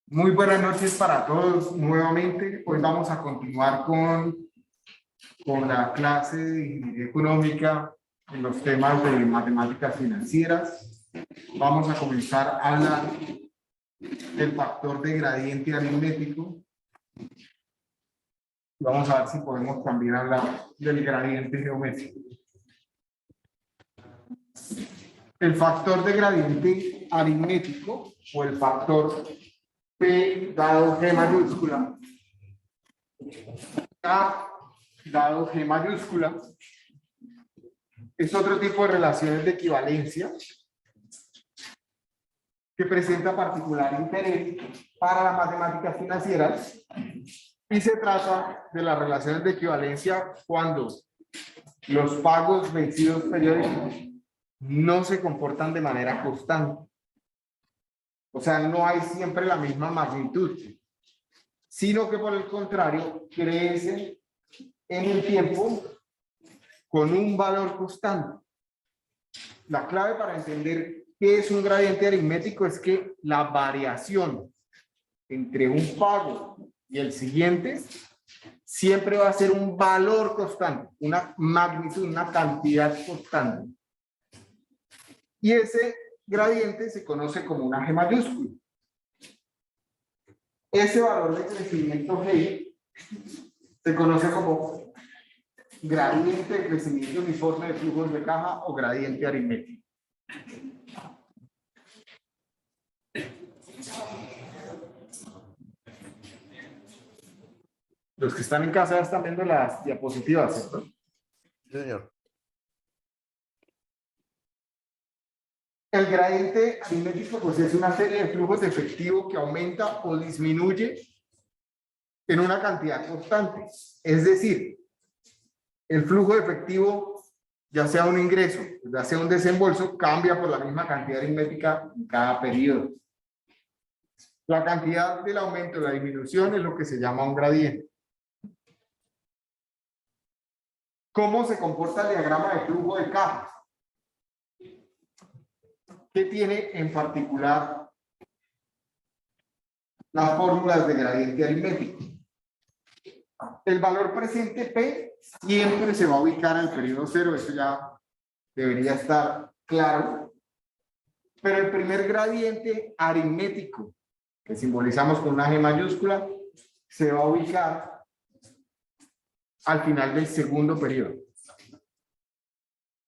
Muy buenas noches para todos nuevamente. Hoy vamos a continuar con la clase de ingeniería económica en los temas de matemáticas financieras. Vamos a comenzar a hablar del factor de gradiente aritmético. Vamos a ver si podemos también hablar del gradiente geométrico. El factor de gradiente aritmético o el factor P dado G mayúscula, A dado G mayúscula, es otro tipo de relaciones de equivalencia que presenta particular interés para las matemáticas financieras, y se trata de las relaciones de equivalencia cuando los pagos vencidos periódicos no se comportan de manera constante. O sea, no hay siempre la misma magnitud, sino que por el contrario crecen en el tiempo con un valor constante. La clave para entender qué es un gradiente aritmético es que la variación entre un pago y el siguiente siempre va a ser un valor constante, una magnitud, una cantidad constante. Y ese gradiente se conoce como una G mayúscula. Ese valor de crecimiento G se conoce como gradiente de crecimiento uniforme de flujos de caja o gradiente aritmético. Los que están en casa ya están viendo las diapositivas, ¿cierto? Sí, señor. El gradiente aritmético pues, es una serie de flujos de efectivo que aumenta o disminuye en una cantidad constante. Es decir, el flujo de efectivo, ya sea un ingreso, ya sea un desembolso, cambia por la misma cantidad aritmética en cada periodo. La cantidad del aumento o la disminución es lo que se llama un gradiente. ¿Cómo se comporta el diagrama de flujo de caja? ¿Qué tiene en particular las fórmulas de gradiente aritmético? El valor presente P siempre se va a ubicar en el periodo cero, eso ya debería estar claro. Pero el primer gradiente aritmético, que simbolizamos con una G mayúscula, se va a ubicar al final del segundo periodo.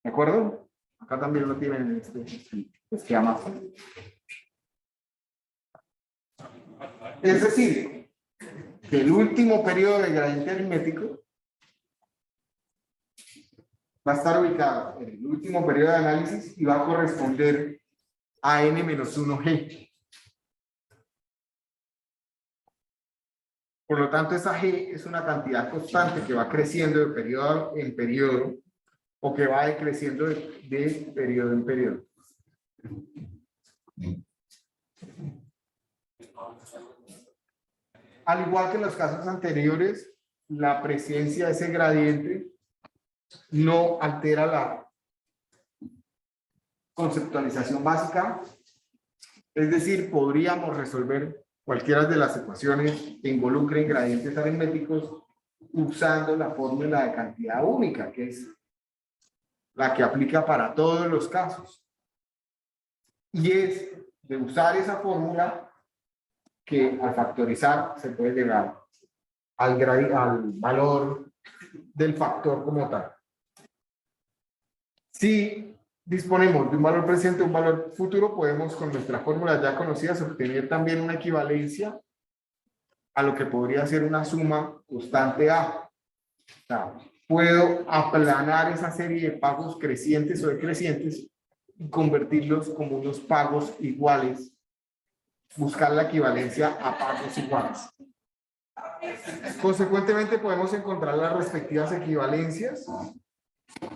¿De acuerdo? Acá también lo tienen en este esquema. Es decir, que el último periodo de gradiente aritmético va a estar ubicado en el último periodo de análisis y va a corresponder a n-1g. Por lo tanto, esa g es una cantidad constante que va creciendo de periodo en periodo o que va decreciendo de periodo en periodo. Al igual que en los casos anteriores, la presencia de ese gradiente no altera la conceptualización básica. Es decir, podríamos resolver cualquiera de las ecuaciones que involucren gradientes aritméticos usando la fórmula de cantidad única, que es la que aplica para todos los casos. Y es de usar esa fórmula que al factorizar se puede llegar al valor del factor como tal. Si disponemos de un valor presente o un valor futuro, podemos con nuestras fórmulas ya conocidas obtener también una equivalencia a lo que podría ser una suma constante A. O sea, puedo aplanar esa serie de pagos crecientes o decrecientes y convertirlos como unos pagos iguales, buscar la equivalencia a pagos iguales. Consecuentemente, podemos encontrar las respectivas equivalencias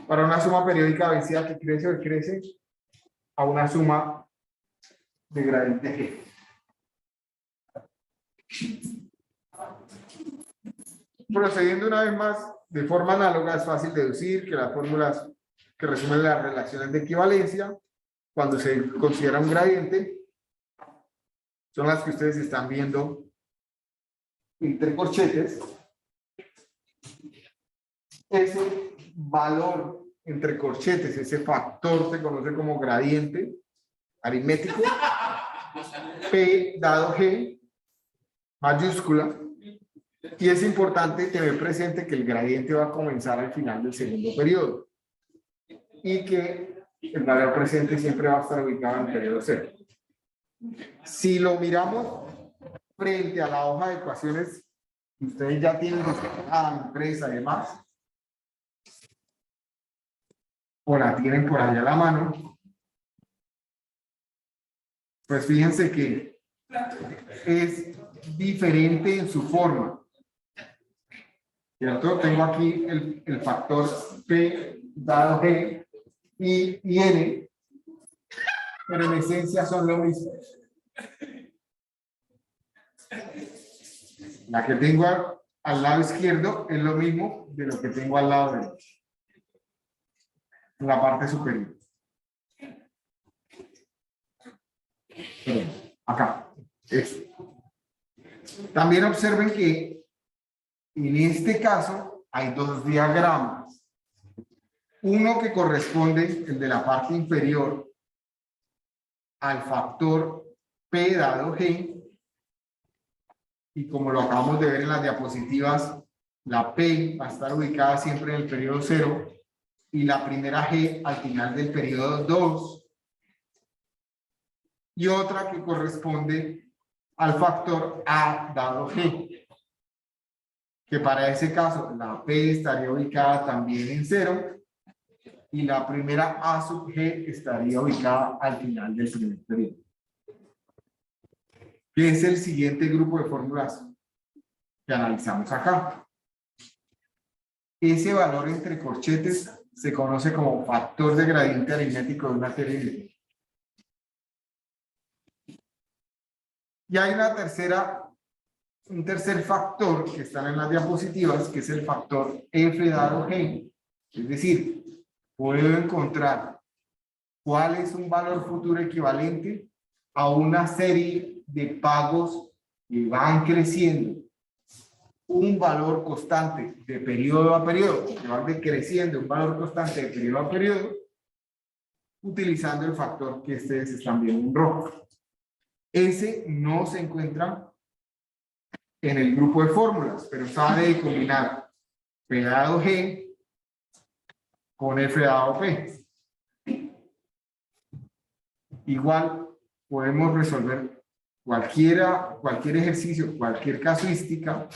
para una suma periódica vencida que crece o decrece a una suma de gradiente G. Procediendo una vez más, de forma análoga, es fácil deducir que las fórmulas que resumen las relaciones de equivalencia cuando se considera un gradiente, son las que ustedes están viendo entre corchetes. Ese valor entre corchetes, ese factor se conoce como gradiente aritmético, P dado G, mayúscula, y es importante tener presente que el gradiente va a comenzar al final del segundo periodo y que el valor presente siempre va a estar ubicado en el periodo cero. Si lo miramos frente a la hoja de ecuaciones que ustedes ya tienen descargada, impresa y demás, o la tienen por allá a la mano, pues fíjense que es diferente en su forma. ¿Cierto? Tengo aquí el factor P dado G y N, pero en esencia son lo mismo. La que tengo al lado izquierdo es lo mismo de lo que tengo al lado derecho, en la parte superior. Acá. También observen que en este caso hay dos diagramas. Uno que corresponde, el de la parte inferior, al factor P dado G. Y como lo acabamos de ver en las diapositivas, la P va a estar ubicada siempre en el periodo 0 y la primera G al final del periodo 2. Y otra que corresponde al factor A dado G, que para ese caso la P estaría ubicada también en 0 y la primera A sub G estaría ubicada al final del primer periodo. ¿Qué es el siguiente grupo de fórmulas que analizamos acá? Ese valor entre corchetes se conoce como factor de gradiente aritmético de una serie de. Y hay un tercer factor que están en las diapositivas, que es el factor F dado G. Es decir, puedo encontrar cuál es un valor futuro equivalente a una serie de pagos que van creciendo. Un valor constante de periodo a periodo, que va decreciendo un valor constante de periodo a periodo, utilizando el factor que ustedes están viendo en rojo. Ese no se encuentra en el grupo de fórmulas, pero sabe de combinar P dado G con F dado P. Igual podemos resolver cualquier ejercicio, cualquier casuística,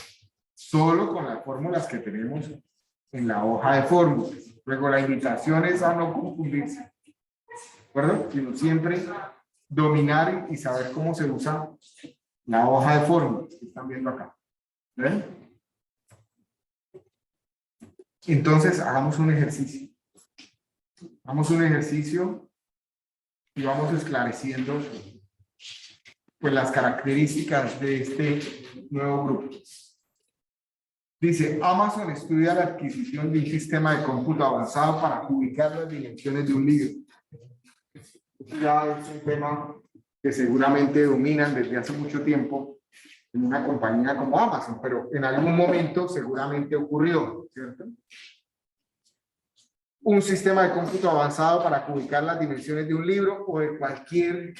solo con las fórmulas que tenemos en la hoja de fórmulas. Luego la invitación es a no confundirse, ¿de acuerdo? Sino siempre dominar y saber cómo se usa la hoja de fórmulas que están viendo acá. ¿Ven? Entonces hagamos un ejercicio. Hagamos un ejercicio y vamos esclareciendo pues las características de este nuevo grupo. Dice, Amazon estudia la adquisición de un sistema de cómputo avanzado para ubicar las dimensiones de un libro. Ya es un tema que seguramente dominan desde hace mucho tiempo en una compañía como Amazon, pero en algún momento seguramente ocurrió, ¿cierto? Un sistema de cómputo avanzado para ubicar las dimensiones de un libro o de cualquier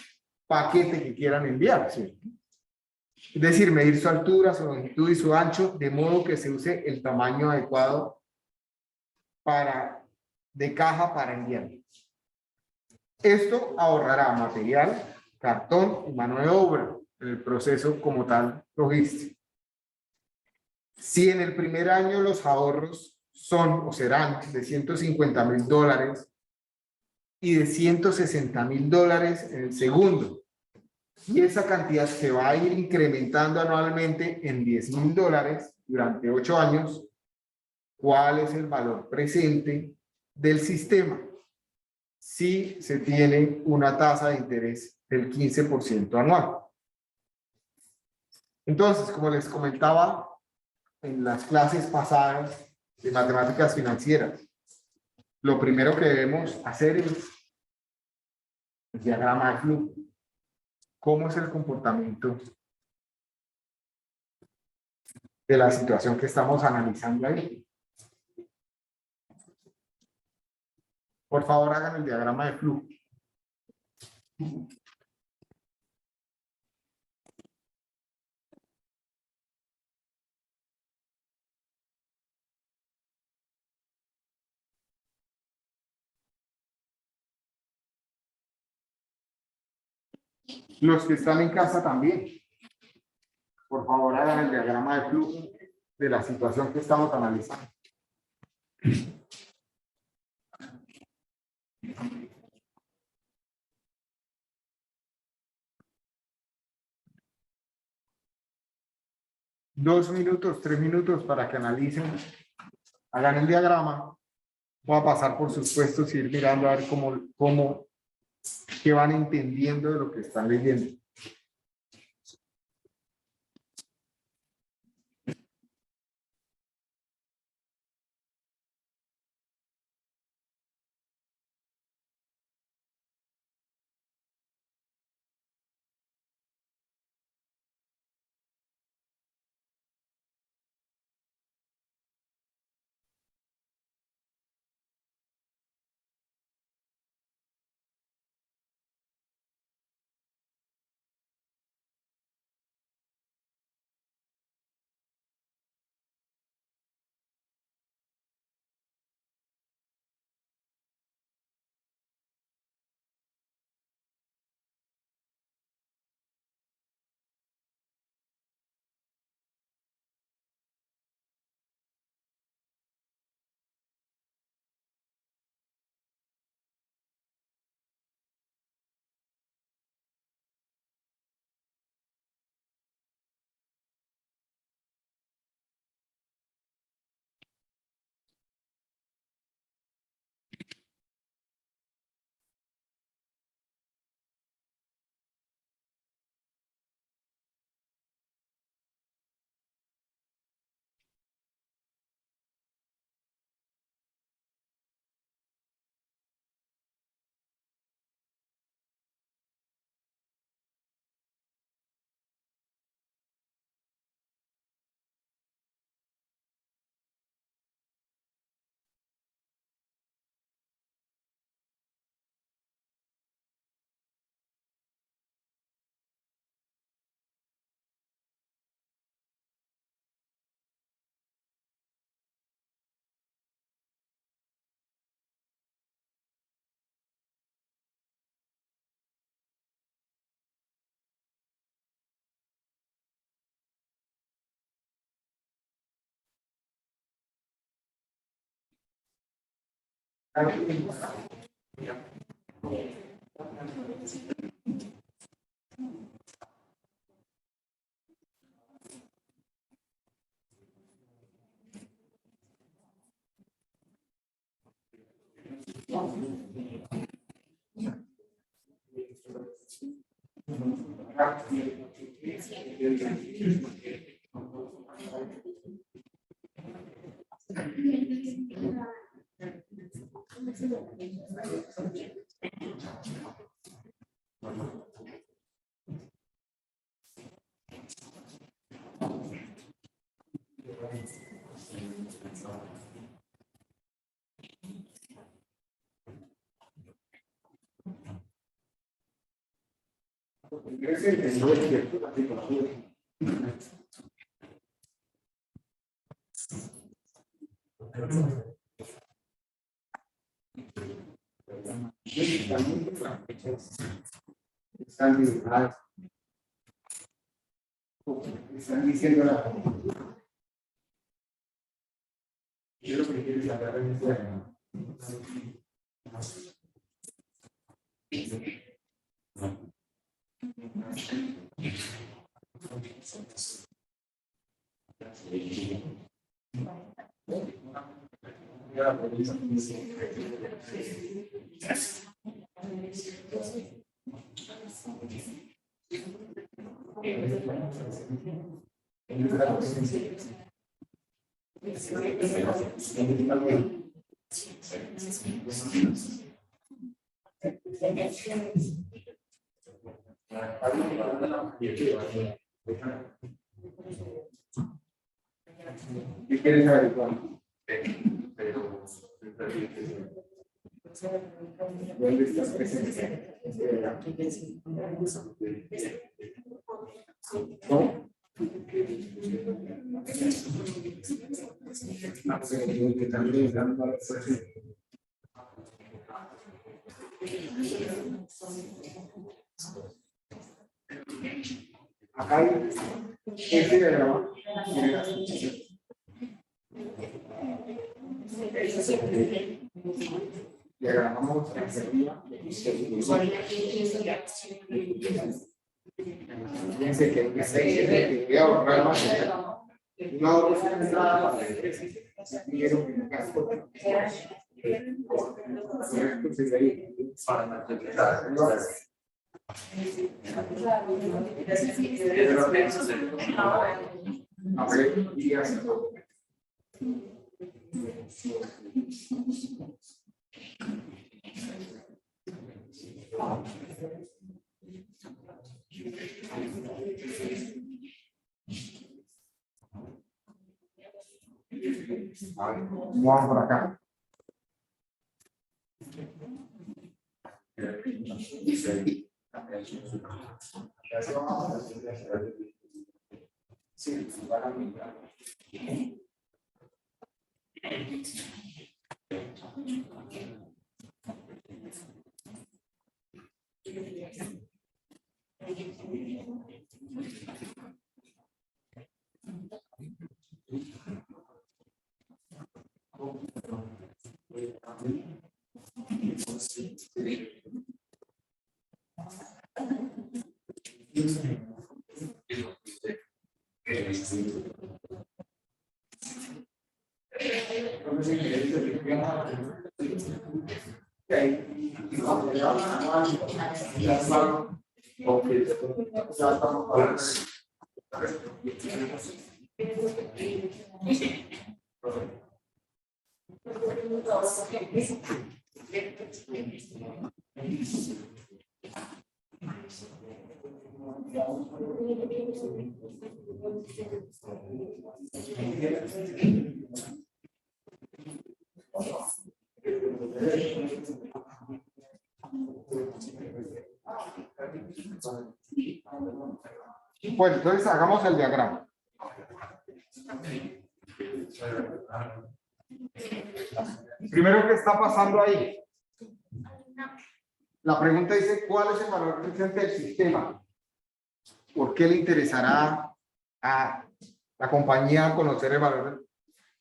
paquete que quieran enviar, ¿cierto? Es decir, medir su altura, su longitud y su ancho, de modo que se use el tamaño adecuado de caja para enviar. Esto ahorrará material, cartón y mano de obra en el proceso como tal logístico. Si en el primer año los ahorros son o serán de $150,000 y de $160,000 en el segundo, y esa cantidad se va a ir incrementando anualmente en $10,000 durante 8 años, ¿cuál es el valor presente del sistema? Si se tiene una tasa de interés del 15% anual. Entonces, como les comentaba en las clases pasadas de matemáticas financieras, lo primero que debemos hacer es el diagrama de flujo. ¿Cómo es el comportamiento de la situación que estamos analizando ahí? Por favor, hagan el diagrama de flujo. Los que están en casa también. Por favor, hagan el diagrama de flujo de la situación que estamos analizando. Dos minutos, 3 minutos para que analicen, hagan el diagrama. Voy a pasar por sus puestos y ir mirando a ver qué van entendiendo de lo que están leyendo. Están diciendo la... Yo lo que quiero es hablar en este tema. ¿Qué quieres saber? ¿Dónde estás presente? ¿No? Acá hay este diagrama. Diagramamos fíjense que voy a borrar más. No, pues entrada vamos por acá. Sí, Bueno, entonces hagamos el diagrama. Primero, ¿qué está pasando ahí? La pregunta dice, ¿cuál es el valor presente del sistema? ¿Por qué le interesará a la compañía conocer el valor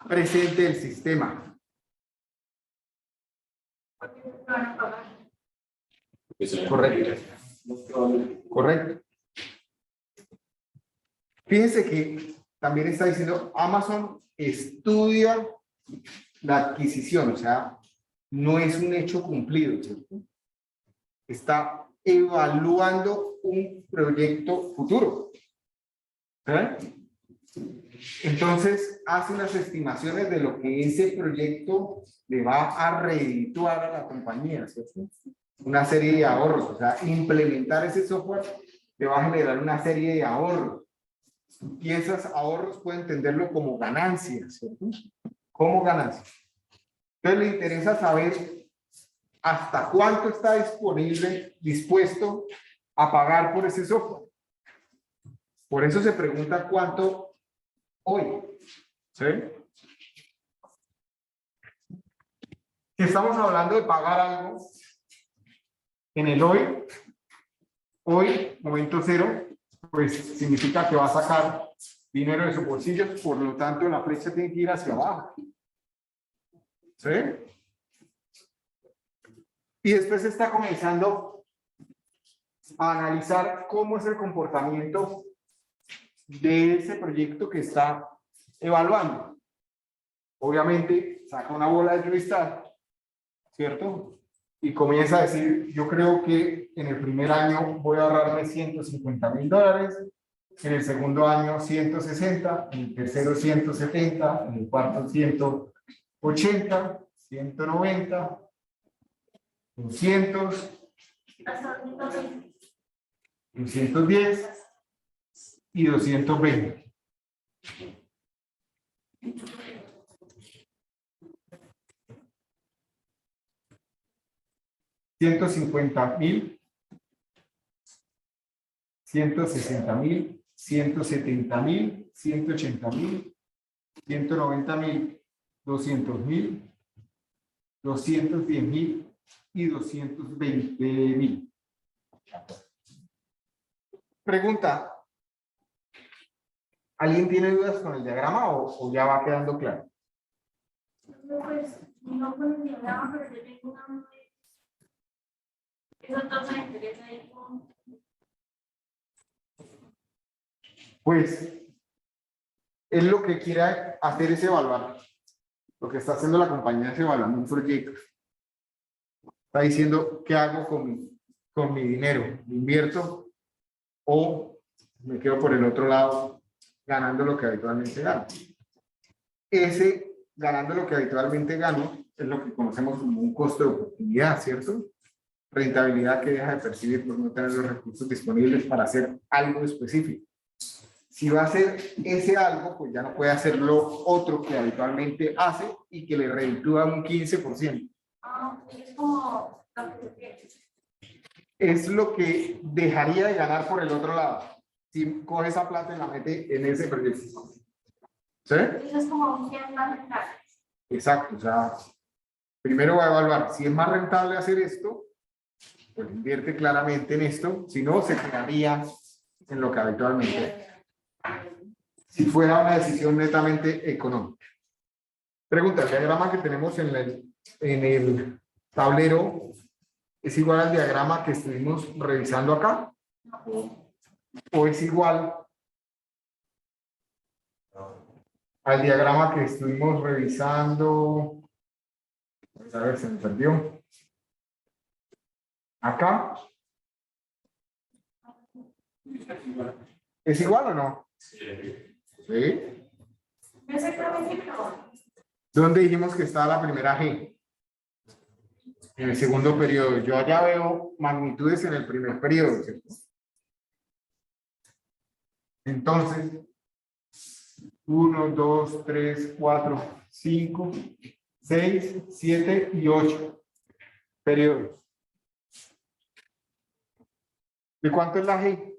presente del sistema? Correcto. Correcto. Fíjense que también está diciendo, Amazon estudia la adquisición, o sea, no es un hecho cumplido, ¿cierto? Está evaluando un proyecto futuro. Entonces, hace unas estimaciones de lo que ese proyecto le va a redituar a la compañía, ¿cierto? Una serie de ahorros, o sea, implementar ese software le va a generar una serie de ahorros. Y esos ahorros pueden entenderlo como ganancias, ¿cierto? Como ganancias. Entonces, le interesa saber hasta cuánto está dispuesto a pagar por ese software. Por eso se pregunta cuánto hoy. ¿Sí? Si estamos hablando de pagar algo en el hoy, momento cero, pues significa que va a sacar dinero de su bolsillo, por lo tanto la flecha tiene que ir hacia abajo. ¿Sí? Y después está comenzando a analizar cómo es el comportamiento de ese proyecto que está evaluando. Obviamente saca una bola de cristal, ¿cierto? Y comienza a decir, yo creo que en el primer año voy a ahorrarme $150,000, en el segundo año 160, en el tercero 170, en el cuarto 180, 190, 200, 210 y 220. $150.000, $160.000, $170.000, $180.000, $190.000, $200.000, $210.000 y $220.000. Pregunta. ¿Alguien tiene dudas con el diagrama o ya va quedando claro? Pues no con el diagrama, pero yo tengo una. Esa tasa de interés ahí con. Pues él lo que quiere hacer es evaluar. Lo que está haciendo la compañía es evaluar un proyecto. Está diciendo, ¿qué hago con mi dinero? ¿Me invierto o me quedo por el otro lado ganando lo que habitualmente gano? Ese ganando lo que habitualmente gano es lo que conocemos como un costo de oportunidad, ¿cierto? Rentabilidad que deja de percibir por no tener los recursos disponibles para hacer algo específico. Si va a hacer ese algo, pues ya no puede hacer lo otro que habitualmente hace y que le reditúa un 15%. Es como. Es lo que dejaría de ganar por el otro lado. Si coge esa plata y la mete en ese proyecto. ¿Sí? Eso es como un 100 más rentable. Exacto. O sea, primero va a evaluar si es más rentable hacer esto, pues invierte claramente en esto. Si no, se quedaría en lo que habitualmente. Si fuera una decisión netamente económica. Pregunta, ¿el diagrama que tenemos en el tablero es igual al diagrama que estuvimos revisando acá? ¿O es igual al diagrama que estuvimos revisando? A ver, se me perdió. Acá. ¿Es igual o no? Sí. Exactamente, no. ¿Dónde dijimos que está la primera G? En el segundo periodo. Yo allá veo magnitudes en el primer periodo, ¿cierto? Entonces, 1, 2, 3, 4, 5, 6, 7 y 8 periodos. ¿De cuánto es la G?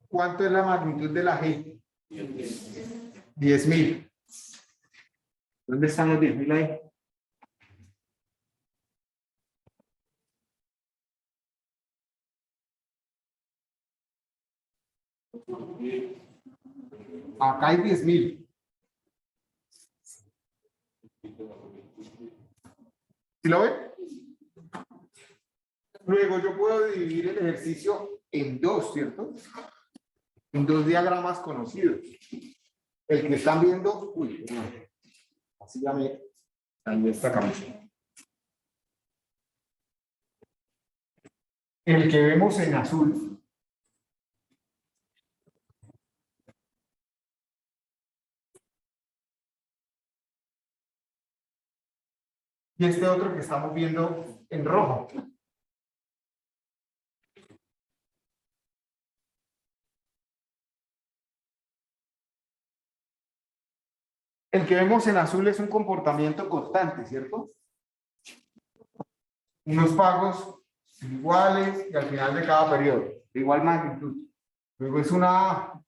¿Cuánto es la magnitud de la G? 10.000. ¿Dónde están los 10.000 ahí? Acá hay 10.000. ¿Sí lo ven? Luego yo puedo dividir el ejercicio en dos, ¿cierto? En dos diagramas conocidos. El que están viendo, uy, así ya me cambié esta camisa. El que vemos en azul y este otro que estamos viendo en rojo. El que vemos en azul es un comportamiento constante, ¿cierto? Unos pagos iguales y al final de cada periodo, de igual magnitud. Luego es una A.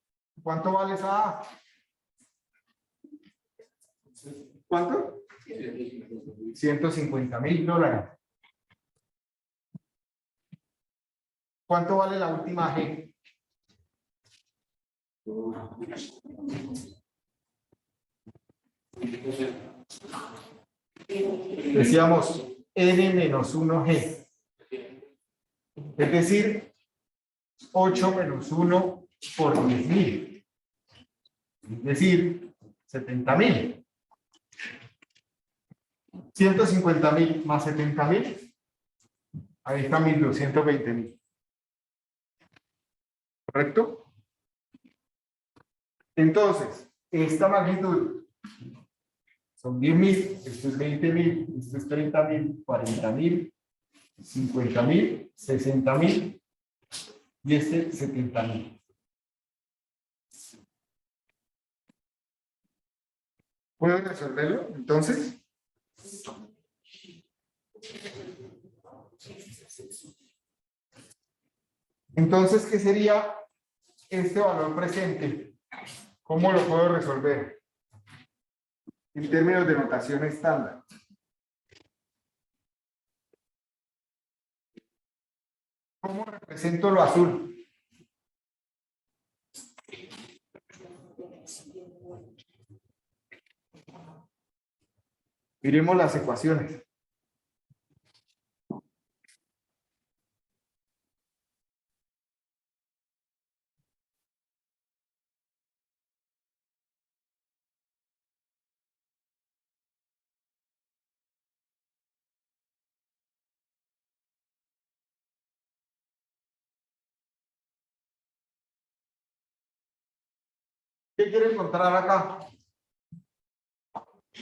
¿Cuánto vale esa A? ¿Cuánto? $150.000. ¿Cuánto vale la última G? Decíamos N-1G. Es decir, 8 menos 1 por 10.000. Es decir, 70.000. 150.000 más 70.000. Ahí está 1.220.000. ¿Correcto? Entonces, esta magnitud son 10.000, esto es 20.000, esto es 30.000, 40.000, 50.000, 60.000 y este 70.000. ¿Puedo resolverlo? Entonces, ¿qué sería este valor presente? ¿Cómo lo puedo resolver? En términos de notación estándar. ¿Cómo represento lo azul? Miremos las ecuaciones. ¿Qué quiero encontrar acá?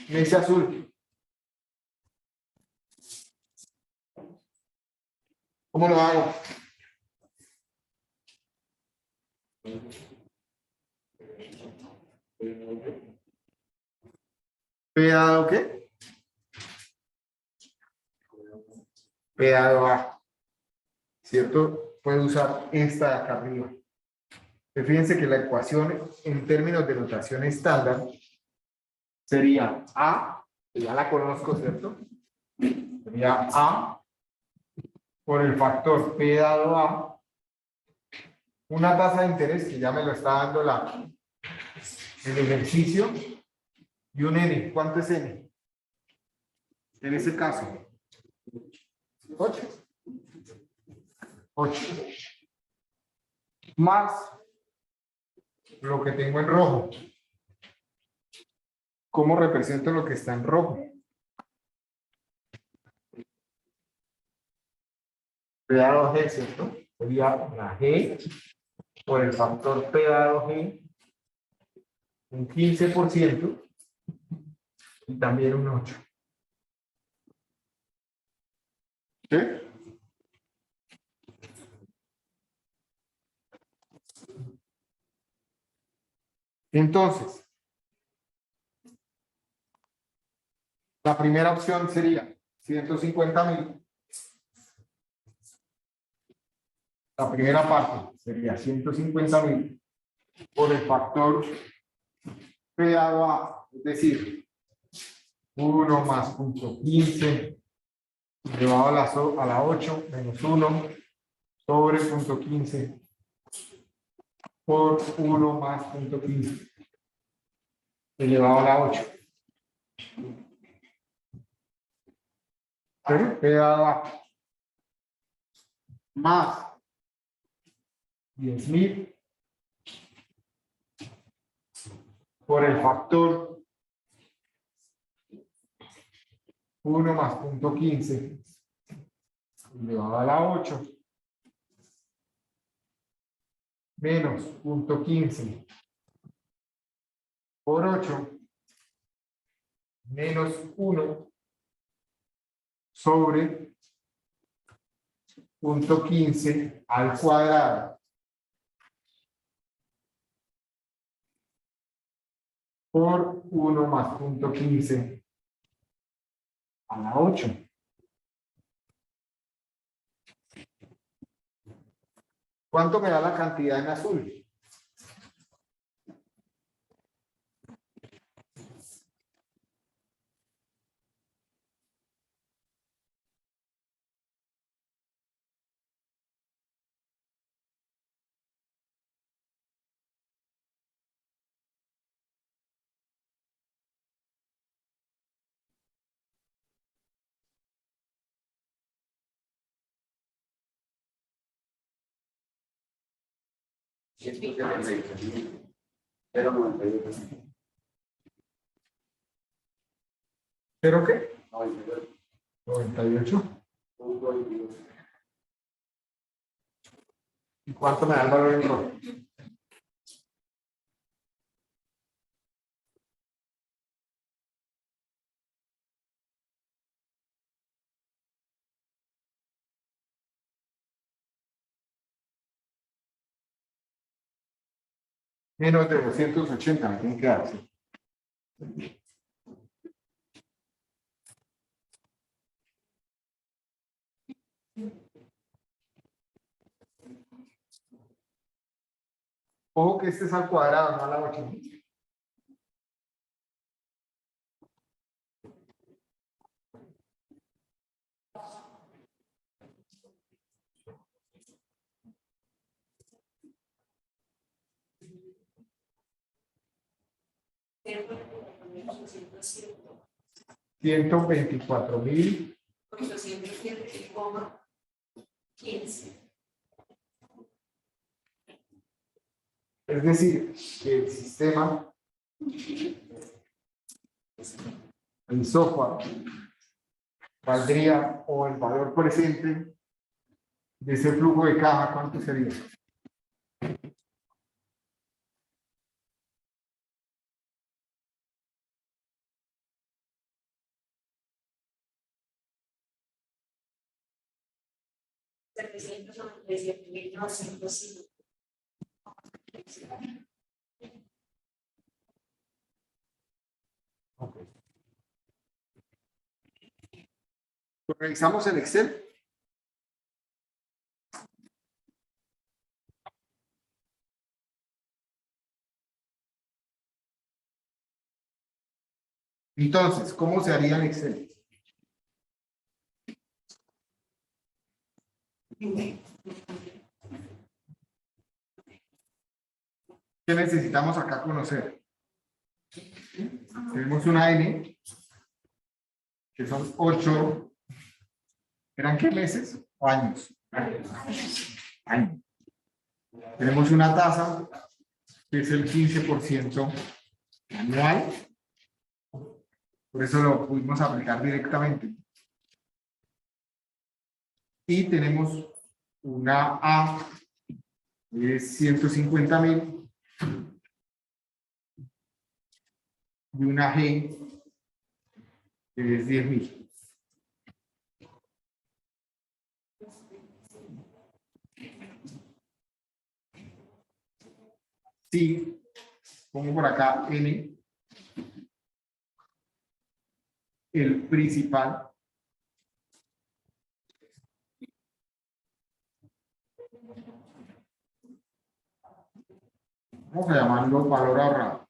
En ese azul. ¿Cómo lo hago? ¿P dado qué? P dado A. ¿Cierto? Puedo usar esta de acá arriba. Fíjense que la ecuación en términos de notación estándar sería A, que ya la conozco, ¿cierto? Sería A por el factor P dado A, una tasa de interés que ya me lo está dando el ejercicio, y un N. ¿Cuánto es N? En ese caso, 8. 8. Más lo que tengo en rojo. ¿Cómo represento lo que está en rojo? P dado G, ¿cierto? Sería la G por el factor P dado G, un 15% y también un 8. ¿Sí? Entonces, la primera opción sería 150.000. La primera parte sería 150.000 por el factor P dado A, es decir, 1 más punto 15 elevado a la 8 menos 1 sobre punto 15 por 1 más punto 15 elevado a la 8. P dado A más 10.000 por el factor 1 más punto 15 elevado a la 8 menos punto 15 por 8 menos 1 sobre punto 15 al cuadrado por 1 más punto 15 a la 8. ¿Cuánto me da la cantidad en azul? ¿Pero qué? 98. ¿Y cuánto me da el valor en rojo? Menos de 280, me tienen que dar. ¿Sí? Ojo que este es al cuadrado, no a la 8. $124,000. 807,15. Es decir, que el sistema, el software, valdría, o el valor presente de ese flujo de caja, ¿cuánto sería? Okay. Lo revisamos en Excel. Entonces, ¿cómo se haría en Excel? ¿Qué necesitamos acá conocer? Tenemos una N, que son 8, ¿eran qué meses? ¿O años? Años. Tenemos una tasa, que es el 15% anual. Por eso lo pudimos aplicar directamente. Y tenemos una A, que es 150,000. Y una G, que es 10,000. Sí, pongo por acá N, el principal, vamos a llamarlo valor ahorrado.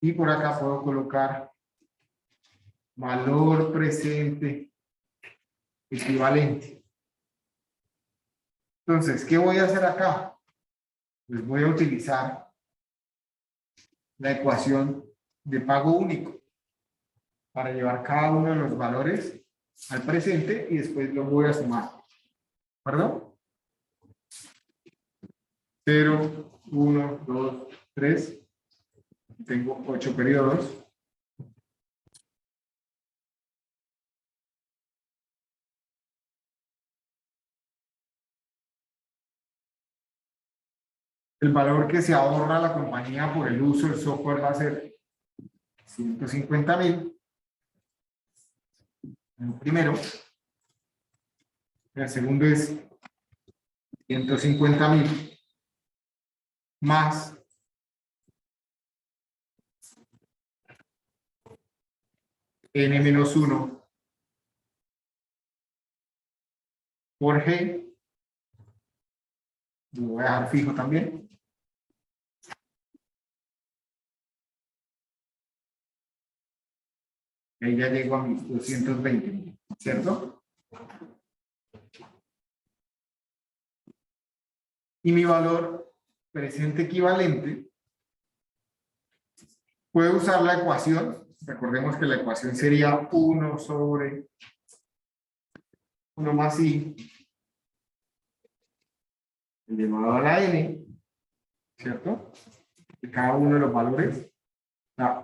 Y por acá puedo colocar valor presente equivalente. Entonces, ¿qué voy a hacer acá? Pues voy a utilizar la ecuación de pago único para llevar cada uno de los valores al presente y después los voy a sumar. ¿Perdón? 0, 1, 2, 3. Tengo 8 periodos. El valor que se ahorra la compañía por el uso del software va a ser 150,000. El primero. El segundo es 150,000 más N-1 por G. Lo voy a dejar fijo también. Ahí ya llego a mis 220, ¿cierto? Y mi valor presente equivalente, puedo usar la ecuación. Recordemos que la ecuación sería 1 sobre 1 más I elevado a la N, ¿cierto? De cada uno de los valores.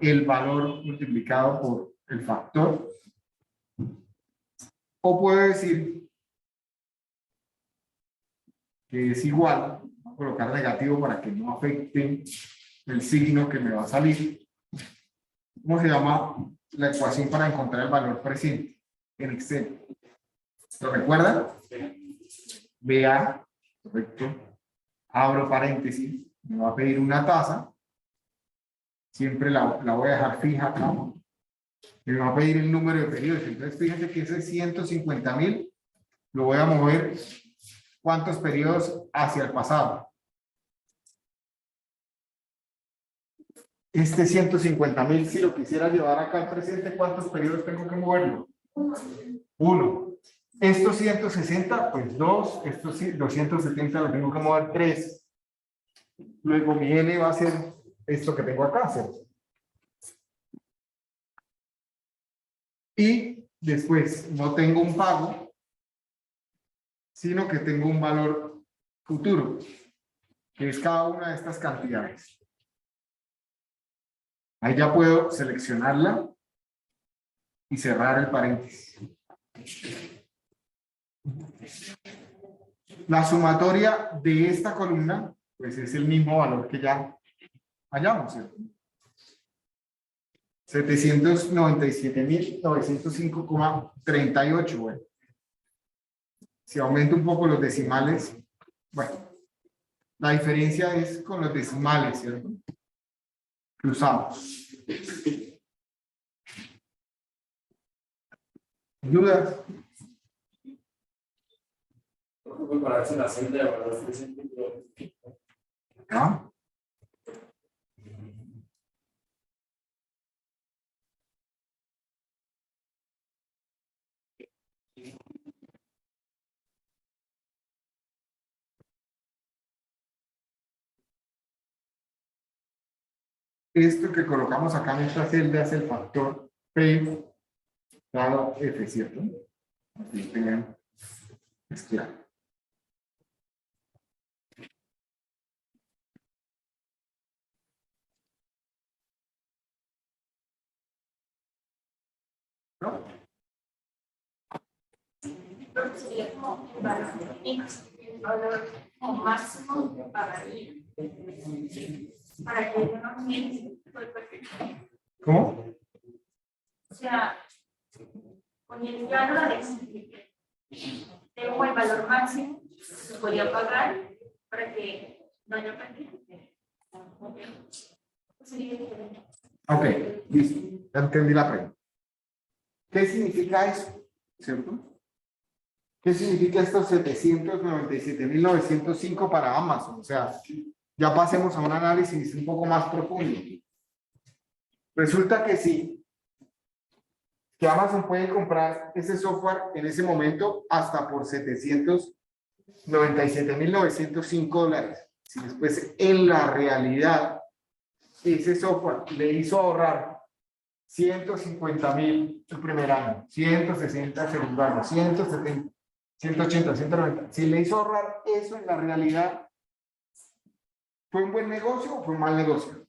El valor multiplicado por el factor. O puedo decir que es igual, voy a colocar negativo para que no afecte el signo que me va a salir. ¿Cómo se llama la ecuación para encontrar el valor presente en Excel? ¿Lo recuerdan? BA Correcto. Abro paréntesis, me va a pedir una tasa. Siempre la voy a dejar fija acá. Me va a pedir el número de periodos. Entonces, fíjense que ese 150.000 lo voy a mover ¿cuántos periodos hacia el pasado? Este 150.000, si lo quisiera llevar acá al presente, ¿cuántos periodos tengo que moverlo? 1. Estos 160, pues 2. Estos 270 lo tengo que mover 3. Luego mi N va a ser esto que tengo acá, ¿cierto? Y después no tengo un pago, sino que tengo un valor futuro, que es cada una de estas cantidades. Ahí ya puedo seleccionarla y cerrar el paréntesis. La sumatoria de esta columna, pues es el mismo valor que ya hallamos, ¿cierto? 797.905,38. Bueno, si aumento un poco los decimales, bueno, la diferencia es con los decimales, ¿cierto? Cruzamos. ¿Dudas? Compararse la celda de valor presente. ¿Ah? Esto que colocamos acá en esta celda es el factor P dado F, ¿cierto? Así tengan, es claro. ¿No? Sería como el valor mix, el valor como máximo para que no mix, pues perfecto. ¿Cómo? O sea, poniendo ya la de tengo el valor máximo, lo podría pagar para que no haya pérdida. Sería diferente. Ok, listo. Ya entendí la pregunta. ¿Qué significa eso? ¿Cierto? ¿Qué significa estos 797.905 para Amazon? O sea, ya pasemos a un análisis un poco más profundo. Resulta que sí, que Amazon puede comprar ese software en ese momento hasta por $797.905. Si después en la realidad ese software le hizo ahorrar 150.000 el primer año, 160 el segundo año, 170, 180, 190. Si le hizo ahorrar eso en la realidad, ¿fue un buen negocio o fue un mal negocio?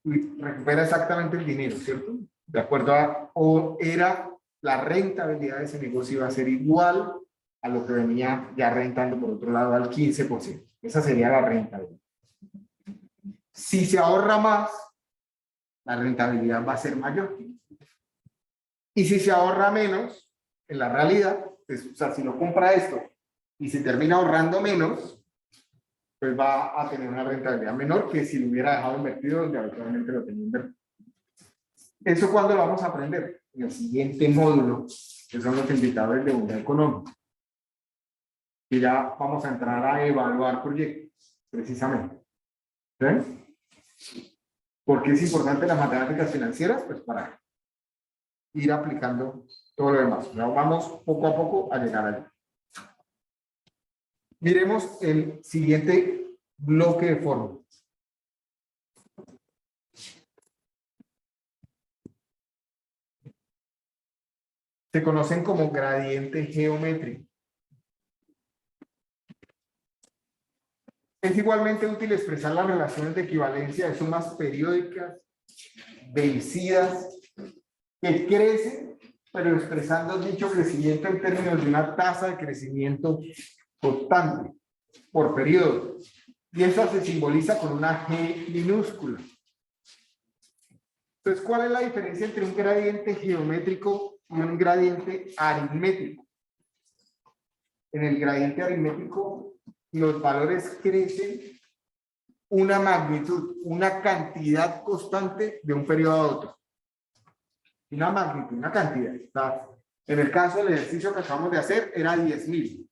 Y recupera exactamente el dinero, ¿cierto? De acuerdo a, o era la rentabilidad de ese negocio iba a ser igual a lo que venía ya rentando por otro lado al 15%. Esa sería la rentabilidad. Si se ahorra más, la rentabilidad va a ser mayor. Y si se ahorra menos, en la realidad, pues, o sea, si no compra esto y se termina ahorrando menos, pues va a tener una rentabilidad menor que si lo hubiera dejado invertido donde habitualmente lo tenía invertido. ¿Eso cuándo lo vamos a aprender? En el siguiente módulo, que son los indicadores de unidad económica. Y ya vamos a entrar a evaluar proyectos, precisamente. ¿Sí? ¿Por qué es importante las matemáticas financieras? Pues para ir aplicando todo lo demás. Pero vamos poco a poco a llegar allá. Miremos el siguiente bloque de fórmulas. Se conocen como gradiente geométrico. Es igualmente útil expresar las relaciones de equivalencia de sumas periódicas vencidas que crecen, pero expresando dicho crecimiento en términos de una tasa de crecimiento constante por periodo. Y esa se simboliza con una G minúscula. Entonces, ¿cuál es la diferencia entre un gradiente geométrico y un gradiente aritmético? en el gradiente aritmético los valores crecen una magnitud, una cantidad constante de un periodo a otro. Una magnitud, una cantidad. ¿Está? En el caso del ejercicio que acabamos de hacer era 10.000.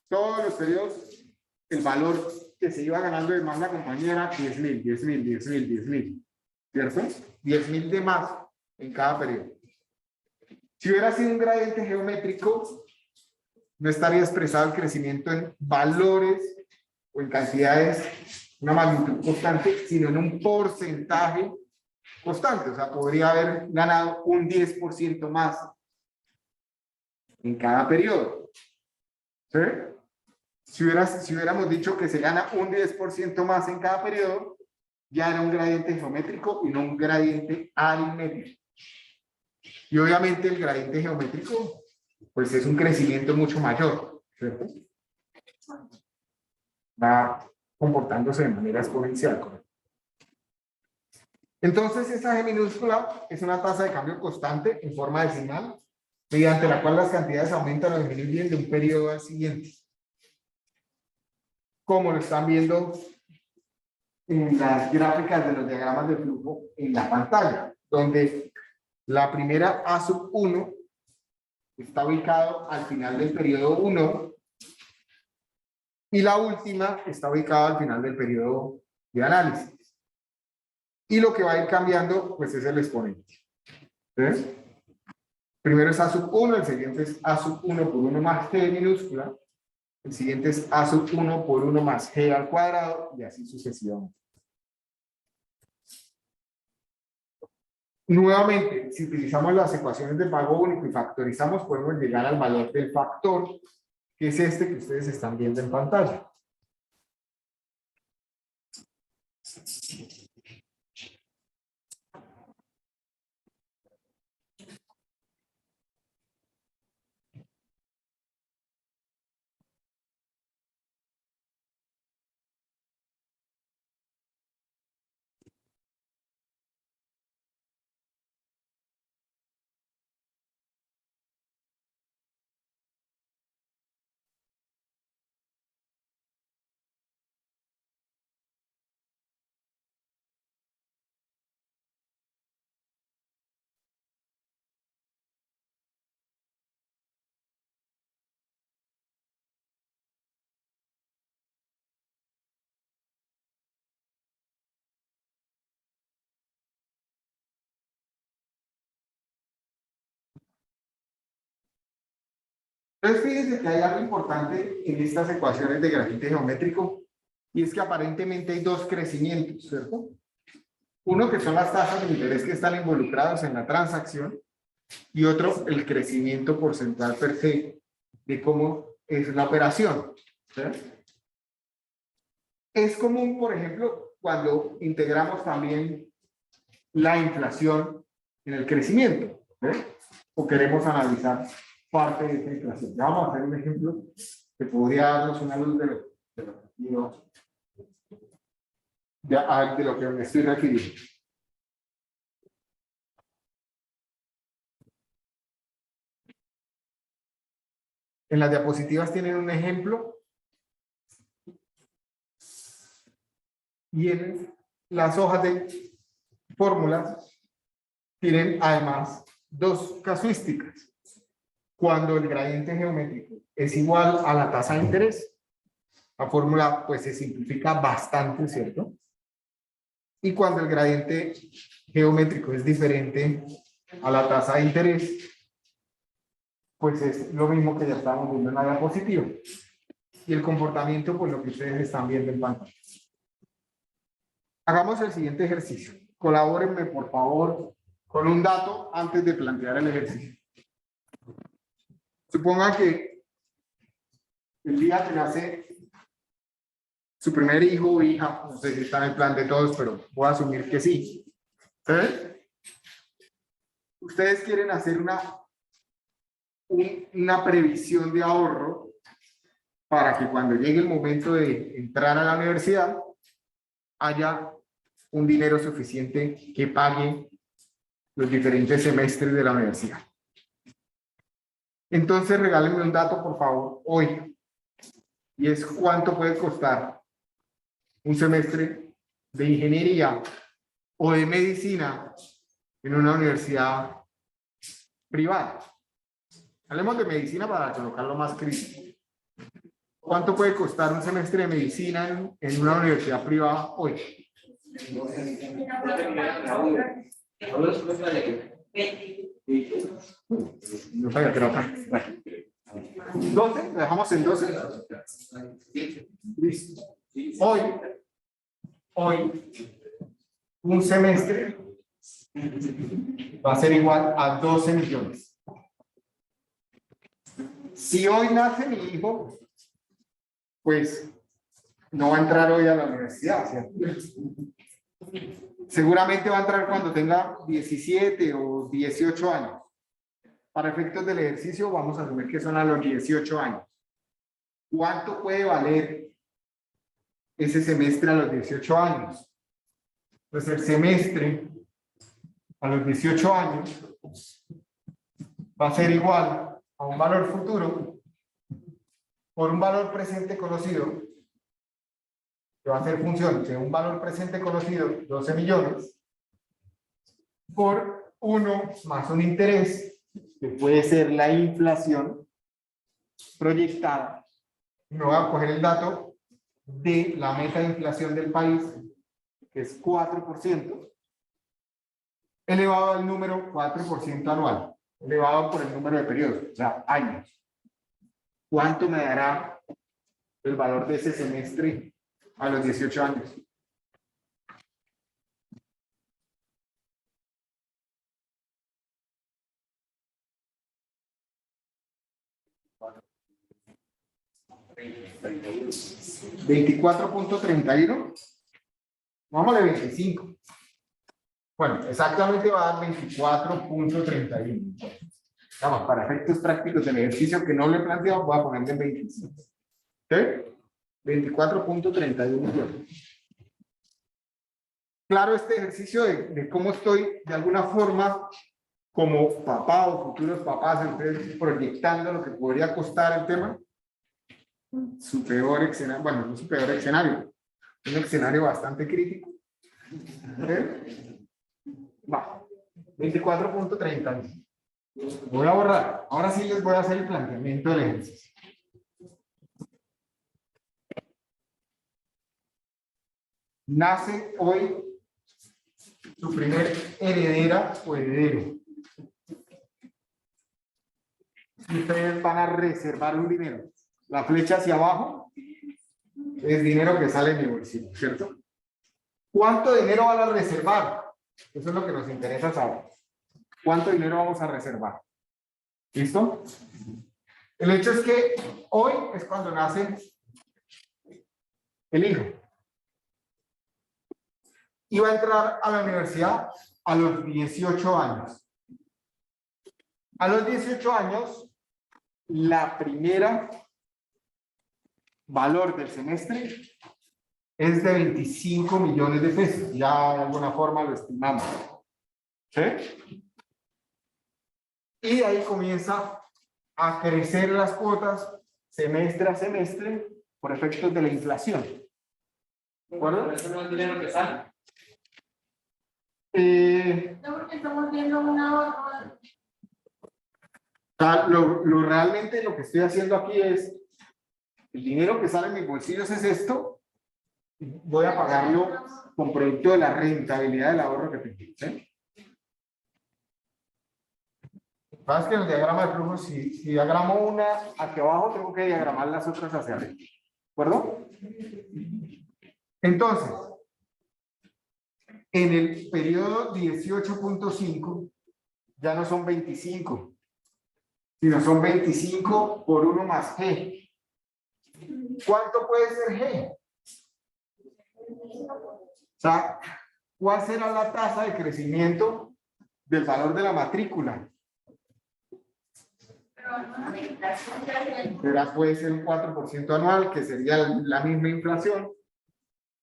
Todos los periodos, el valor que se iba ganando de más la compañía era 10.000, 10.000, 10.000, 10.000. ¿Cierto? 10.000 de más en cada periodo. Si hubiera sido un gradiente geométrico, no estaría expresado el crecimiento en valores o en cantidades, una magnitud constante, sino en un porcentaje constante. O sea, podría haber ganado un 10% más en cada periodo. ¿Sí? Si hubiéramos dicho que se gana un 10% más en cada periodo, ya era un gradiente geométrico y no un gradiente aritmético. Y obviamente el gradiente geométrico, pues es un crecimiento mucho mayor, ¿cierto? Va comportándose de manera exponencial, ¿correcto? Entonces, esa G minúscula es una tasa de cambio constante en forma decimal, mediante la cual las cantidades aumentan o disminuyen de un periodo al siguiente. Como lo están viendo en las gráficas de los diagramas de flujo en la pantalla, donde la primera A sub 1 está ubicado al final del periodo 1 y la última está ubicada al final del periodo de análisis. Y lo que va a ir cambiando, pues es el exponente. ¿Ves? Primero es A sub 1, el siguiente es A sub 1 por 1 más G minúscula, el siguiente es A sub 1 por 1 más G al cuadrado, y así sucesivamente. Nuevamente, si utilizamos las ecuaciones de pago único y factorizamos, podemos llegar al valor del factor, que es este que ustedes están viendo en pantalla. Entonces, fíjense que hay algo importante en estas ecuaciones de gradiente geométrico, y es que aparentemente hay dos crecimientos, ¿cierto? Uno que son las tasas de interés que están involucradas en la transacción, y otro, el crecimiento porcentual per se de cómo es la operación. ¿Sí? Es común, por ejemplo, cuando integramos también la inflación en el crecimiento, ¿sí? O queremos analizar parte de esta inflación. Ya vamos a hacer un ejemplo que podría darnos una luz de lo que me estoy refiriendo. En las diapositivas tienen un ejemplo y en las hojas de fórmulas tienen además dos casuísticas. Cuando el gradiente geométrico es igual a la tasa de interés, la fórmula pues se simplifica bastante, ¿cierto? Y cuando el gradiente geométrico es diferente a la tasa de interés, pues es lo mismo que ya estábamos viendo en la diapositiva. Y el comportamiento, pues lo que ustedes están viendo en pantalla. Hagamos el siguiente ejercicio. Colabórenme, por favor, con un dato antes de plantear el ejercicio. Supongan que el día que nace su primer hijo o hija, no sé si está en el plan de todos, pero voy a asumir que sí. Ustedes quieren hacer una previsión de ahorro para que cuando llegue el momento de entrar a la universidad haya un dinero suficiente que pague los diferentes semestres de la universidad. Entonces, regálenme un dato, por favor, hoy, y es cuánto puede costar un semestre de ingeniería o de medicina en una universidad privada. Hablemos de medicina para colocarlo más crítico. ¿Cuánto puede costar un semestre de medicina en una universidad privada hoy? No sabía que era acá. Bueno. 12, lo dejamos en 12. Listo. Hoy, un semestre va a ser igual a 12 millones. Si hoy nace mi hijo, pues no va a entrar hoy a la universidad, ¿cierto? Seguramente va a entrar cuando tenga 17 o 18 años. Para efectos del ejercicio vamos a asumir que son a los 18 años. ¿Cuánto puede valer ese semestre a los 18 años? Pues el semestre a los 18 años va a ser igual a un valor futuro por un valor presente conocido, que va a ser función de un valor presente conocido, 12 millones, por 1 más un interés, que puede ser la inflación proyectada. Me voy a coger el dato de la meta de inflación del país, que es 4%, elevado al número 4% anual, elevado por el número de periodos, o sea, años. ¿Cuánto me dará el valor de ese semestre a los 18 años? $24.31. Vamos de 25. Bueno, exactamente va a dar 24.31. Vamos, para efectos prácticos del ejercicio que no le he planteado, voy a ponerle 25. ¿Sí? 24.31. Claro, este ejercicio de cómo estoy de alguna forma como papá o futuros papás, ustedes proyectando lo que podría costar el tema. Su peor escenario, bueno, no su peor escenario, un escenario bastante crítico. Va, 24.30. Voy a borrar. Ahora sí les voy a hacer el planteamiento del ejercicio. Nace hoy su primer heredera o heredero. Y ustedes van a reservar un dinero. La flecha hacia abajo es dinero que sale de mi bolsillo, ¿cierto? ¿Cuánto dinero van a reservar? Eso es lo que nos interesa saber. ¿Cuánto dinero vamos a reservar? ¿Listo? El hecho es que hoy es cuando nace el hijo. Y va a entrar a la universidad a los 18 años. A los 18 años, la primera valor del semestre es de 25 millones de pesos. Ya de alguna forma lo estimamos. ¿Sí? Y de ahí comienza a crecer las cuotas semestre a semestre por efectos de la inflación. ¿De acuerdo? Eso no es el dinero que sale. No, porque estamos viendo un ahorro. Lo realmente lo que estoy haciendo aquí es el dinero que sale en mis bolsillos es esto, voy a pagarlo con producto de la rentabilidad del ahorro que tengo. ¿Sí? Lo que pasa es que en el diagrama de flujo, si diagramo una hacia abajo, tengo que diagramar las otras hacia arriba. ¿De acuerdo? Entonces, en el periodo 18.5 ya no son 25, sino son 25 por 1 más G. ¿Cuánto puede ser G? O sea, ¿cuál será la tasa de crecimiento del valor de la matrícula? Puede ser un 4% anual, que sería la misma inflación.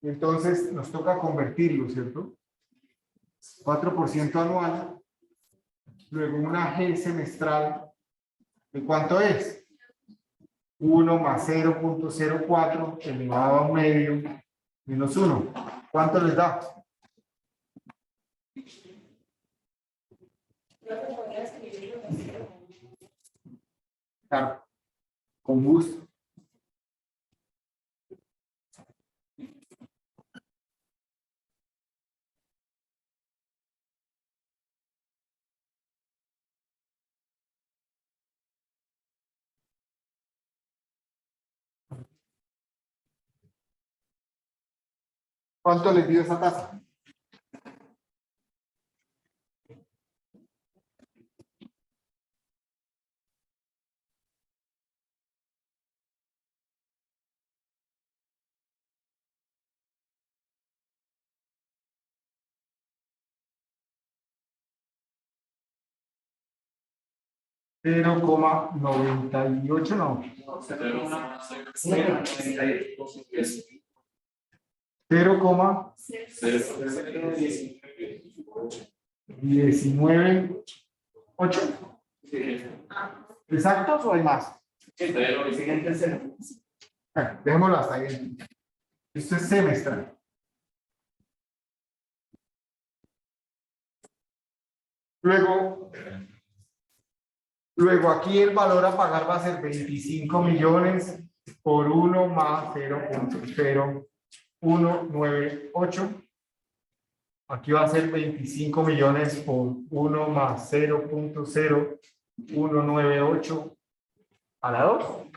Entonces nos toca convertirlo, ¿cierto? 4% anual, luego una G semestral. ¿De cuánto es? 1 más 0.04 elevado a un medio menos 1. ¿Cuánto les da? Claro, con gusto. ¿Cuánto les dio esa tasa? $0,98, no. 0,198. ¿Exactos o hay más? Bueno, dejémoslo hasta ahí. Esto es semestral. Luego aquí el valor a pagar va a ser 25 millones por 1 más 0.0198. Aquí va a ser 25 millones por 1 más 0.0198 a la 2.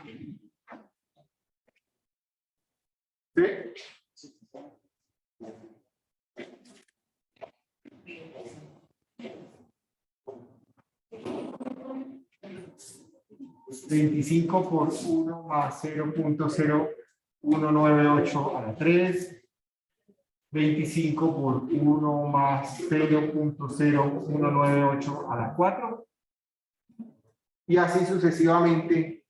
¿Sí? $25 por 1 más 0.0198 a la 3. 25 por 1 más 0.0198 a la 4. Y así sucesivamente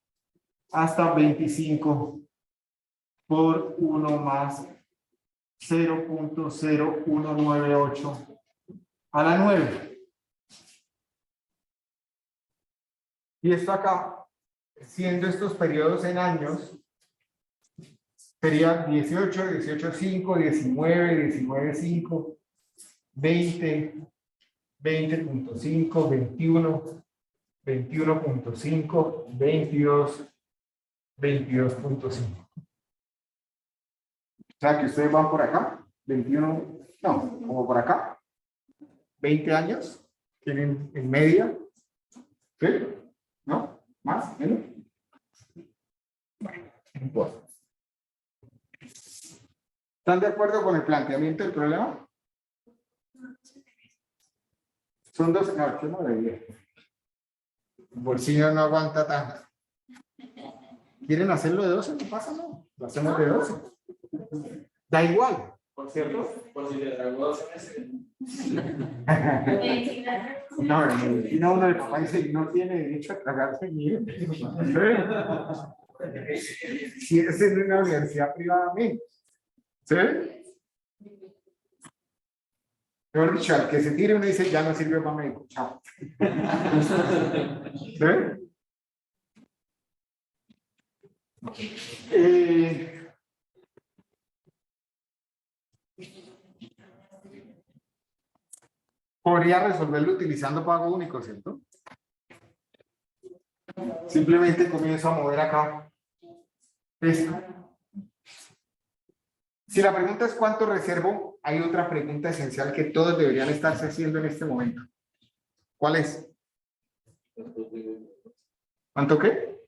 hasta 25 por 1 más 0.0198 a la 9. Y esto acá, siendo estos periodos en años, sería 18, 18.5, 19, 19.5, 20, 20.5, 21, 21.5, 22, 22.5. O sea que ustedes van por acá, 21, no, como por acá, 20 años, tienen en media, ¿sí? ¿No? ¿Más? ¿Menos? Bueno, no importa. ¿Están de acuerdo con el planteamiento del problema? Son 12, no, yo no debería. El bolsillo no aguanta tanto. ¿Quieren hacerlo de 12? No pasa, no. Lo hacemos de 12. Da igual, ¿cierto? Por si le traigo 12 meses. No, en medicina uno de papá dice, no tiene derecho a tragarse ni. Si es en una universidad privada, menos. ¿Sí? Mejor dicho, al que se tire uno dice, ya no sirve para médico, chao. ¿Sí? Podría resolverlo utilizando pago único, ¿cierto? Simplemente comienzo a mover acá esto. Si la pregunta es cuánto reservo, hay otra pregunta esencial que todos deberían estarse haciendo en este momento. ¿Cuál es? ¿Cuánto qué?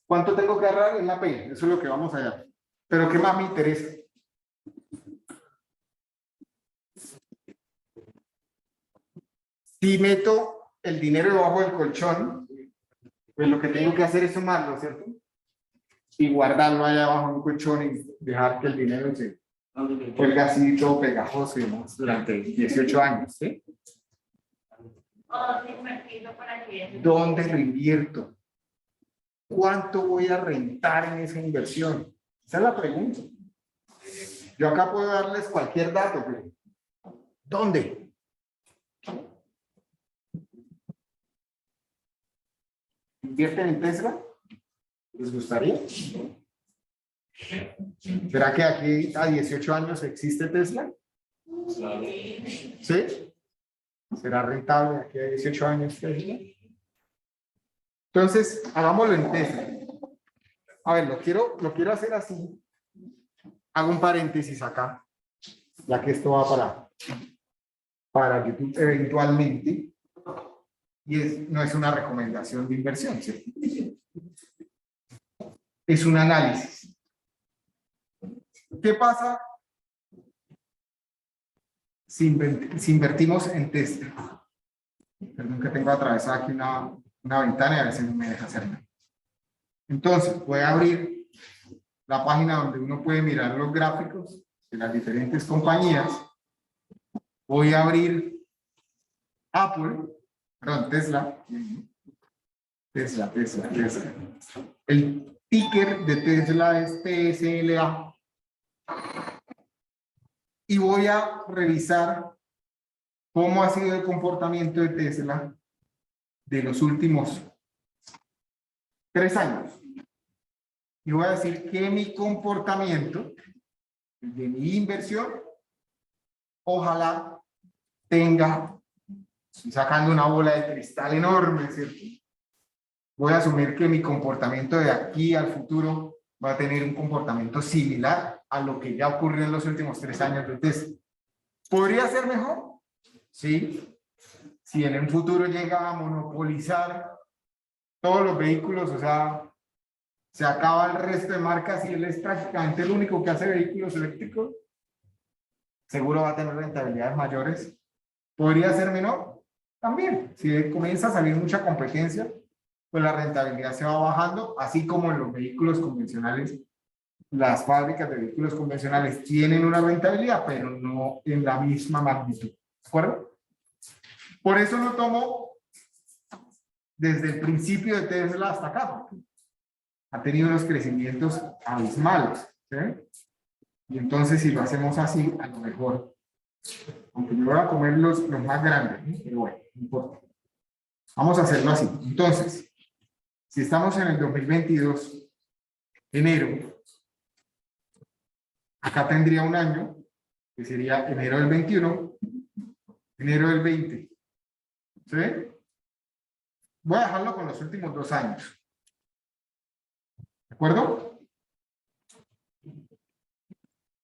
¿Cuánto tengo que ahorrar en la P? Eso es lo que vamos allá. Pero ¿qué más me interesa? Si meto el dinero debajo del colchón, pues lo que tengo que hacer es sumarlo, ¿cierto? Y guardarlo allá abajo en un colchón y dejar que el dinero se cuelga así todo pegajoso y demás durante 18 años, ¿sí? ¿Dónde lo invierto? ¿Cuánto voy a rentar en esa inversión? Esa es la pregunta. Yo acá puedo darles cualquier dato, pero ¿dónde? ¿Invierten en Tesla? ¿Les gustaría? ¿Será que aquí a 18 años existe Tesla? ¿Sí? ¿Será rentable aquí a 18 años Tesla? Entonces, hagámoslo en Tesla. A ver, lo quiero hacer así. Hago un paréntesis acá, ya que esto va para YouTube eventualmente. Y no es una recomendación de inversión, ¿cierto? Es un análisis. ¿Qué pasa si invertimos en Tesla? Perdón que tengo atravesada aquí una ventana y a veces no me deja hacerlo. Entonces, voy a abrir la página donde uno puede mirar los gráficos de las diferentes compañías. Voy a abrir Tesla. Tesla. El ticker de Tesla es TSLA. Y voy a revisar cómo ha sido el comportamiento de Tesla de los últimos 3 años. Y voy a decir que mi comportamiento de mi inversión, ojalá tenga, estoy sacando una bola de cristal enorme, ¿cierto? Voy a asumir que mi comportamiento de aquí al futuro va a tener un comportamiento similar a lo que ya ocurrió en los últimos 3 años de Tesla. ¿Podría ser mejor? Sí. Si en el futuro llega a monopolizar todos los vehículos, o sea, se acaba el resto de marcas y él es prácticamente el único que hace vehículos eléctricos, seguro va a tener rentabilidades mayores. ¿Podría ser menor? También. Si comienza a salir mucha competencia, pues la rentabilidad se va bajando, así como en los vehículos convencionales. Las fábricas de vehículos convencionales tienen una rentabilidad, pero no en la misma magnitud. ¿De acuerdo? Por eso lo tomo desde el principio de Tesla hasta acá. Ha tenido unos crecimientos abismales. ¿Sí? Y entonces, si lo hacemos así, a lo mejor, aunque me voy a comer los más grandes, ¿sí? Pero bueno, no importa. Vamos a hacerlo así. Entonces, si estamos en el 2022, enero, acá tendría un año, que sería enero del 21, enero del 20. ¿Sí? Voy a dejarlo con los últimos 2 años. ¿De acuerdo?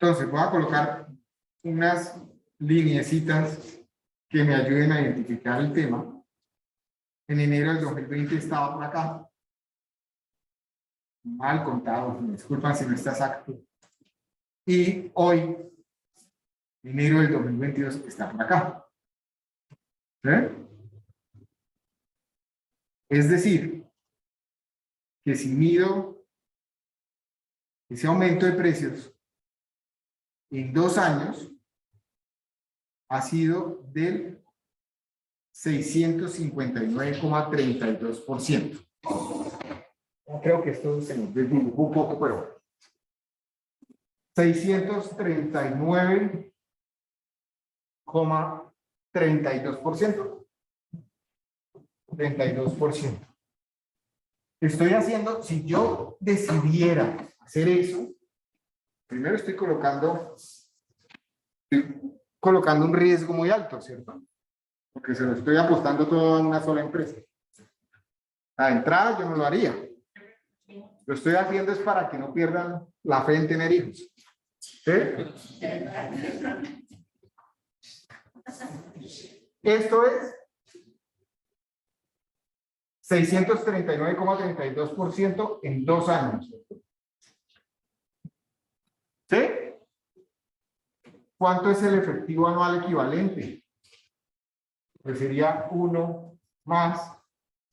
Entonces, voy a colocar unas lineecitas que me ayuden a identificar el tema. En enero del 2020 estaba por acá. Mal contado, me disculpan si no está exacto. Y hoy, enero del 2022, está por acá. ¿Sí? Es decir, que si mido ese aumento de precios en 2 años, ha sido del 659,32%. Creo que esto se nos desdibujó un poco, pero 639,32%. 32%. Estoy haciendo, si yo decidiera hacer eso, primero estoy colocando un riesgo muy alto, ¿cierto? Porque se lo estoy apostando todo a una sola empresa. A entrada yo no lo haría. Lo estoy haciendo es para que no pierdan la fe en tener hijos. ¿Sí? Esto es 639,32% en 2 años. ¿Sí? ¿Cuánto es el efectivo anual equivalente? Pues sería 1 más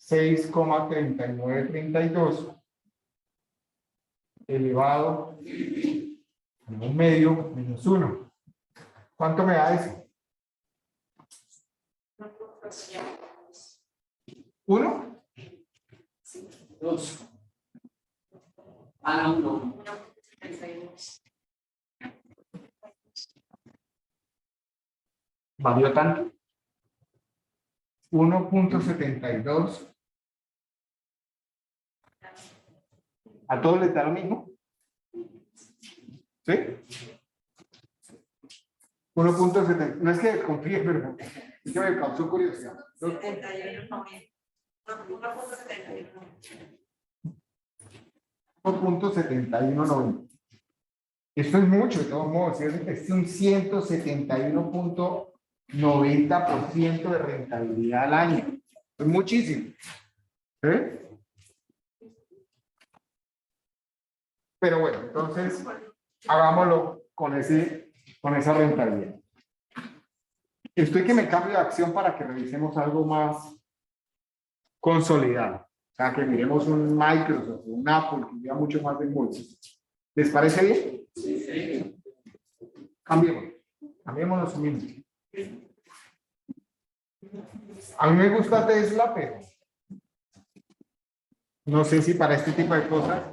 6,3932 elevado a 1 medio menos 1. ¿Cuánto me da eso? 1. 2. Ah, 1. ¿Valió tanto? 1.72 ¿A todos les da lo mismo? ¿Sí? 1.70. No es que desconfíe, pero es que me causó curiosidad. 1.7190. Esto es mucho, de todos modos. Es un 171.90% de rentabilidad al año. Es muchísimo. ¿Eh? Pero bueno, entonces hagámoslo con esa rentabilidad. Estoy que me cambio de acción para que revisemos algo más consolidado. O sea, que miremos un Microsoft, un Apple, que lleva mucho más de bolsa. ¿Les parece bien? Sí. Cambiémonos un minuto. A mí me gusta Tesla, pero no sé si para este tipo de cosas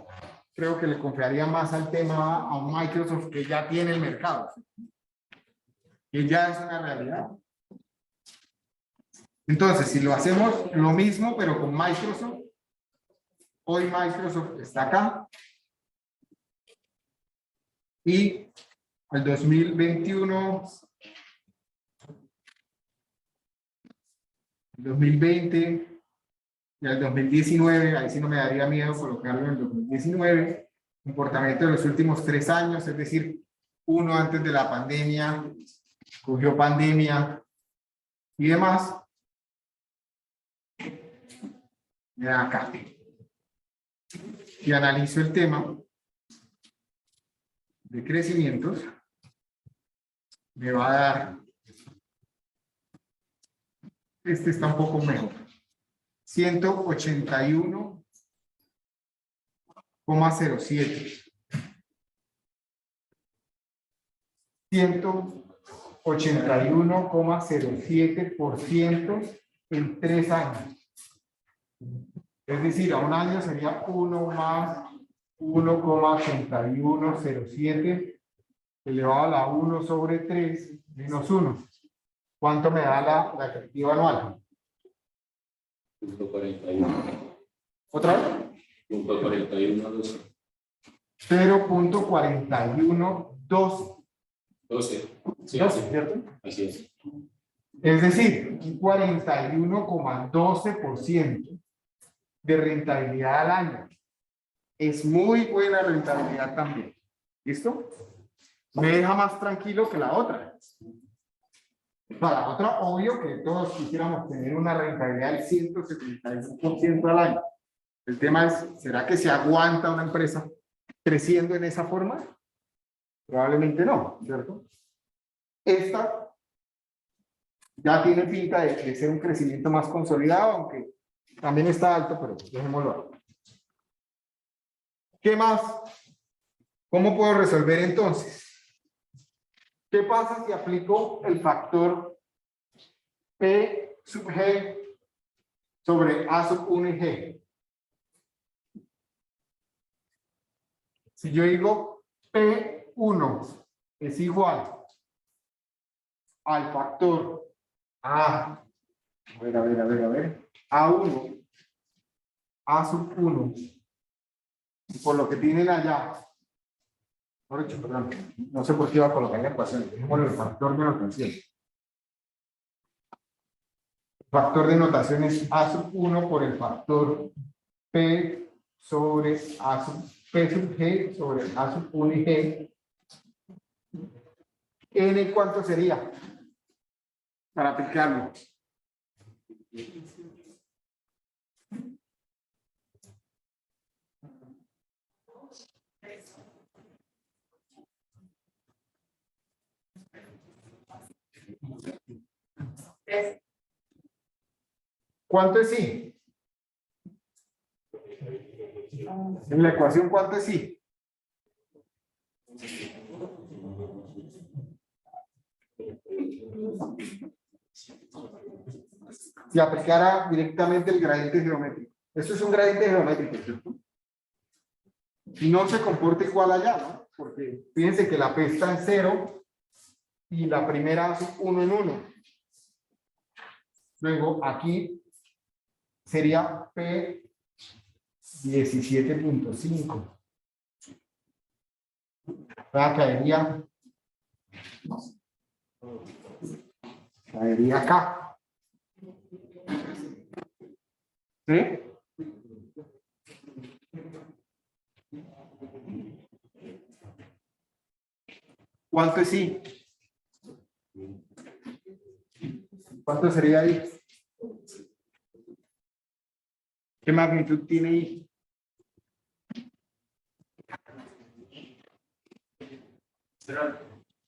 creo que le confiaría más al tema a un Microsoft que ya tiene el mercado, que ya es una realidad. Entonces, si lo hacemos lo mismo, pero con Microsoft, hoy Microsoft está acá y el 2021, el 2020 y el 2019, ahí sí no me daría miedo colocarlo en el 2019, comportamiento de los últimos 3 años, es decir, uno antes de la pandemia, cogió pandemia y demás. Mira acá. Y analizo el tema de crecimientos, me va a dar, este está un poco mejor, 181,07. 181,07% en 3 años. Es decir, a un año sería 1 más 1,8107 elevado a la 1 sobre 3 menos 1. ¿Cuánto me da la efectiva anual? 0.41. ¿Otra vez? 0.41. 0.4112. 12. Sí, 12, ¿cierto? así es. Es decir, un 41,12% de rentabilidad al año. Es muy buena rentabilidad también. ¿Listo? Me deja más tranquilo que la otra. Para la otra, obvio que todos quisiéramos tener una rentabilidad del 175% al año. El tema es, ¿será que se aguanta una empresa creciendo en esa forma? Probablemente no, ¿cierto? Esta ya tiene pinta de ser un crecimiento más consolidado, aunque también está alto, pero dejémoslo ahí. ¿Qué más? ¿Cómo puedo resolver entonces? ¿Qué pasa si aplico el factor P sub G sobre A sub 1 y G? Si yo digo P1 es igual al factor A, a ver, A1, A sub 1, por lo que tienen allá, perdón, no sé por qué iba a colocar la ecuación, dejémoslo el factor de notación. El factor de notación es A sub 1 por el factor P sobre A sub P sub G sobre A sub 1 y G. N, ¿cuánto sería? Para aplicarlo. ¿Cuánto es I? En la ecuación, ¿cuánto es I? Si aplicara directamente el gradiente geométrico. Esto es un gradiente geométrico, ¿cierto? Y no se comporta igual allá, ¿no? Porque fíjense que la P está en 0 y la primera es 1 en 1. Luego aquí sería P 17.5. Caería acá. ¿Sí? ¿Cuánto es I? ¿Cuánto sería I? ¿Qué magnitud tiene I?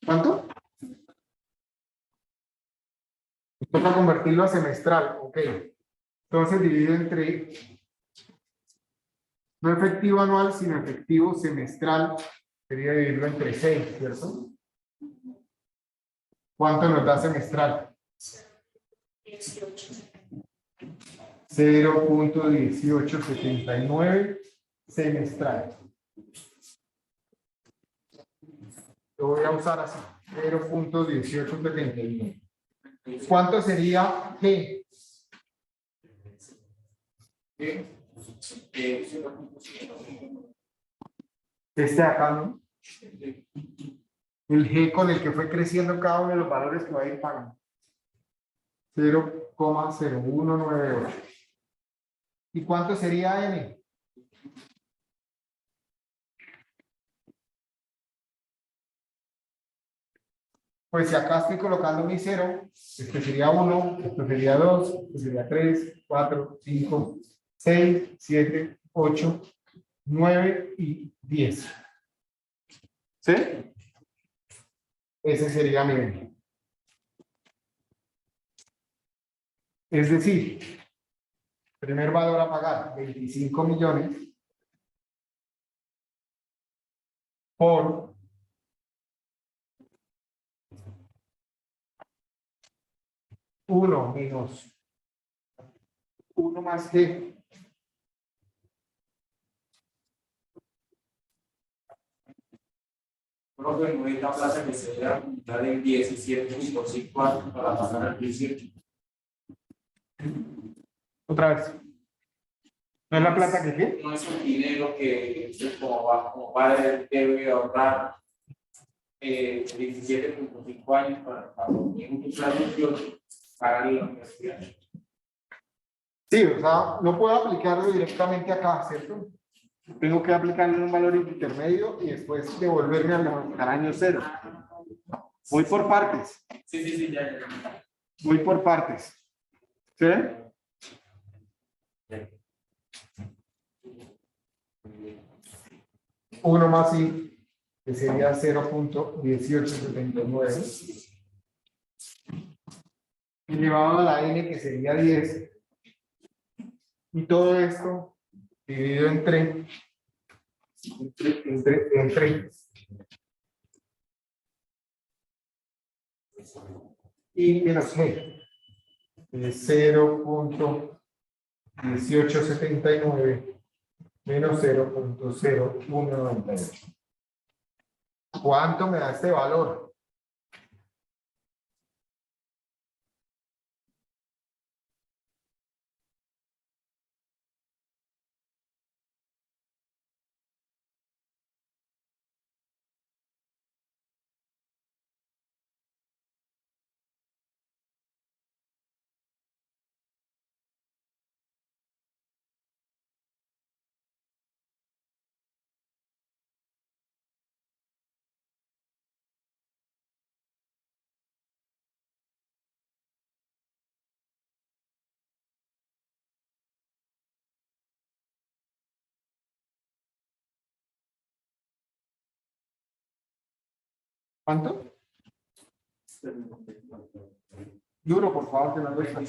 ¿Cuánto? Toca convertirlo a semestral, ok. Entonces divido entre no efectivo anual, sino efectivo semestral. Sería dividirlo entre 6, ¿cierto? ¿Cuánto nos da semestral? 18. 0.1879 semestral. Lo voy a usar así. 0.1879. ¿Cuánto sería G? Este acá, ¿no? El G con el que fue creciendo cada uno de los valores que va a ir pagando. 0,0198. ¿Y cuánto sería N? Pues si acá estoy colocando mi 0, este sería 1, esto sería 2, esto sería 3, 4, 5, 6, 7, 8, 9 y 10. ¿Sí? Ese sería mi N. Es decir, primer valor a pagar, 25 millones por 1 menos 1 más G. Profe, no es la plaza que se da del 17.5 años para pasar al 18. Otra vez. ¿No es la plata que qué? No es un dinero que como padre debe ahorrar 17.5 años para un plazo de pagar la universidad. Sí, o sea, no puedo aplicarlo directamente acá, ¿cierto? Tengo que aplicarlo en un valor intermedio y después devolverme al año 0. Voy por partes. Sí, ya. Voy por partes. ¿Sí? Uno más I, que sería 0.1879. Elevado a la N, que sería 10. Y todo esto dividido entre y menos G. 0.1879 menos 0.0198. ¿Cuánto me da este valor? ¿Cuánto? Duro, por favor, que no lo está.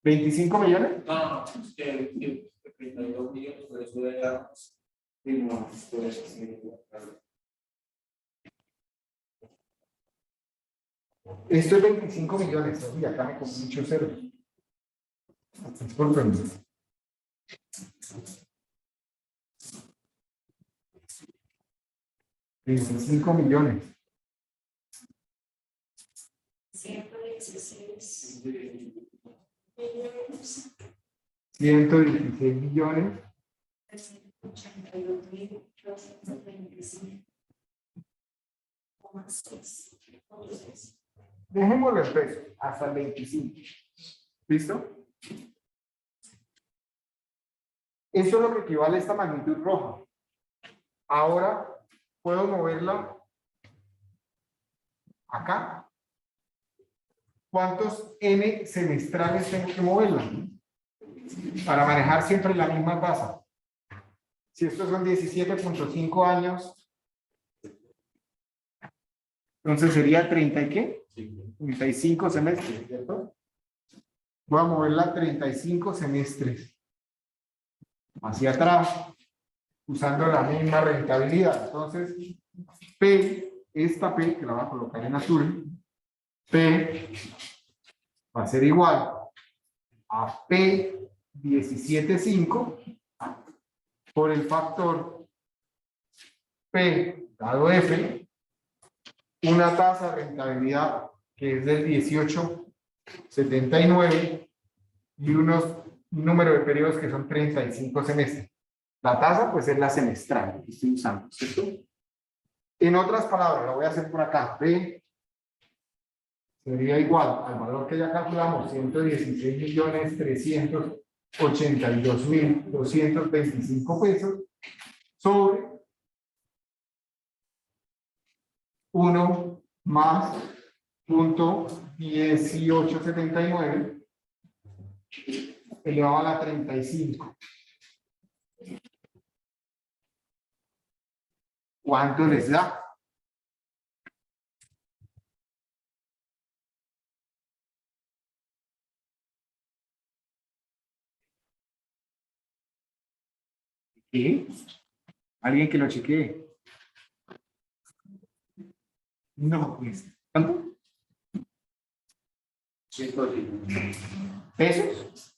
25 millones. No, es que 32 millones, por eso era. Esto es 25 millones. Y acá me comí mucho cero. Disculpen. 25 millones. 116. 116 millones 382.225,6. Dejémoslo en pesos hasta el 25. ¿Listo? Eso es lo que equivale a esta magnitud roja. Ahora puedo moverla acá. ¿Cuántos n semestrales tengo que moverla? Para manejar siempre la misma tasa. Si estos son 17.5 años, entonces sería 30 y qué? 35 semestres, ¿cierto? Voy a moverla 35 semestres hacia atrás, usando la misma rentabilidad. Entonces, P, esta P, que la voy a colocar en azul, P va a ser igual a P 17.5 por el factor P dado F, una tasa de rentabilidad que es del 18,79 y un número de periodos que son 35 semestres. La tasa pues es la semestral que estoy usando, ¿cierto? En otras palabras, lo voy a hacer por acá. P sería igual al valor que ya calculamos, 116.382.225 pesos sobre 1 más punto 1879 elevado a la 35. ¿Cuánto les da? ¿Qué? ¿Alguien que lo chequee? No, pues. ¿Cuánto? 110. ¿Pesos?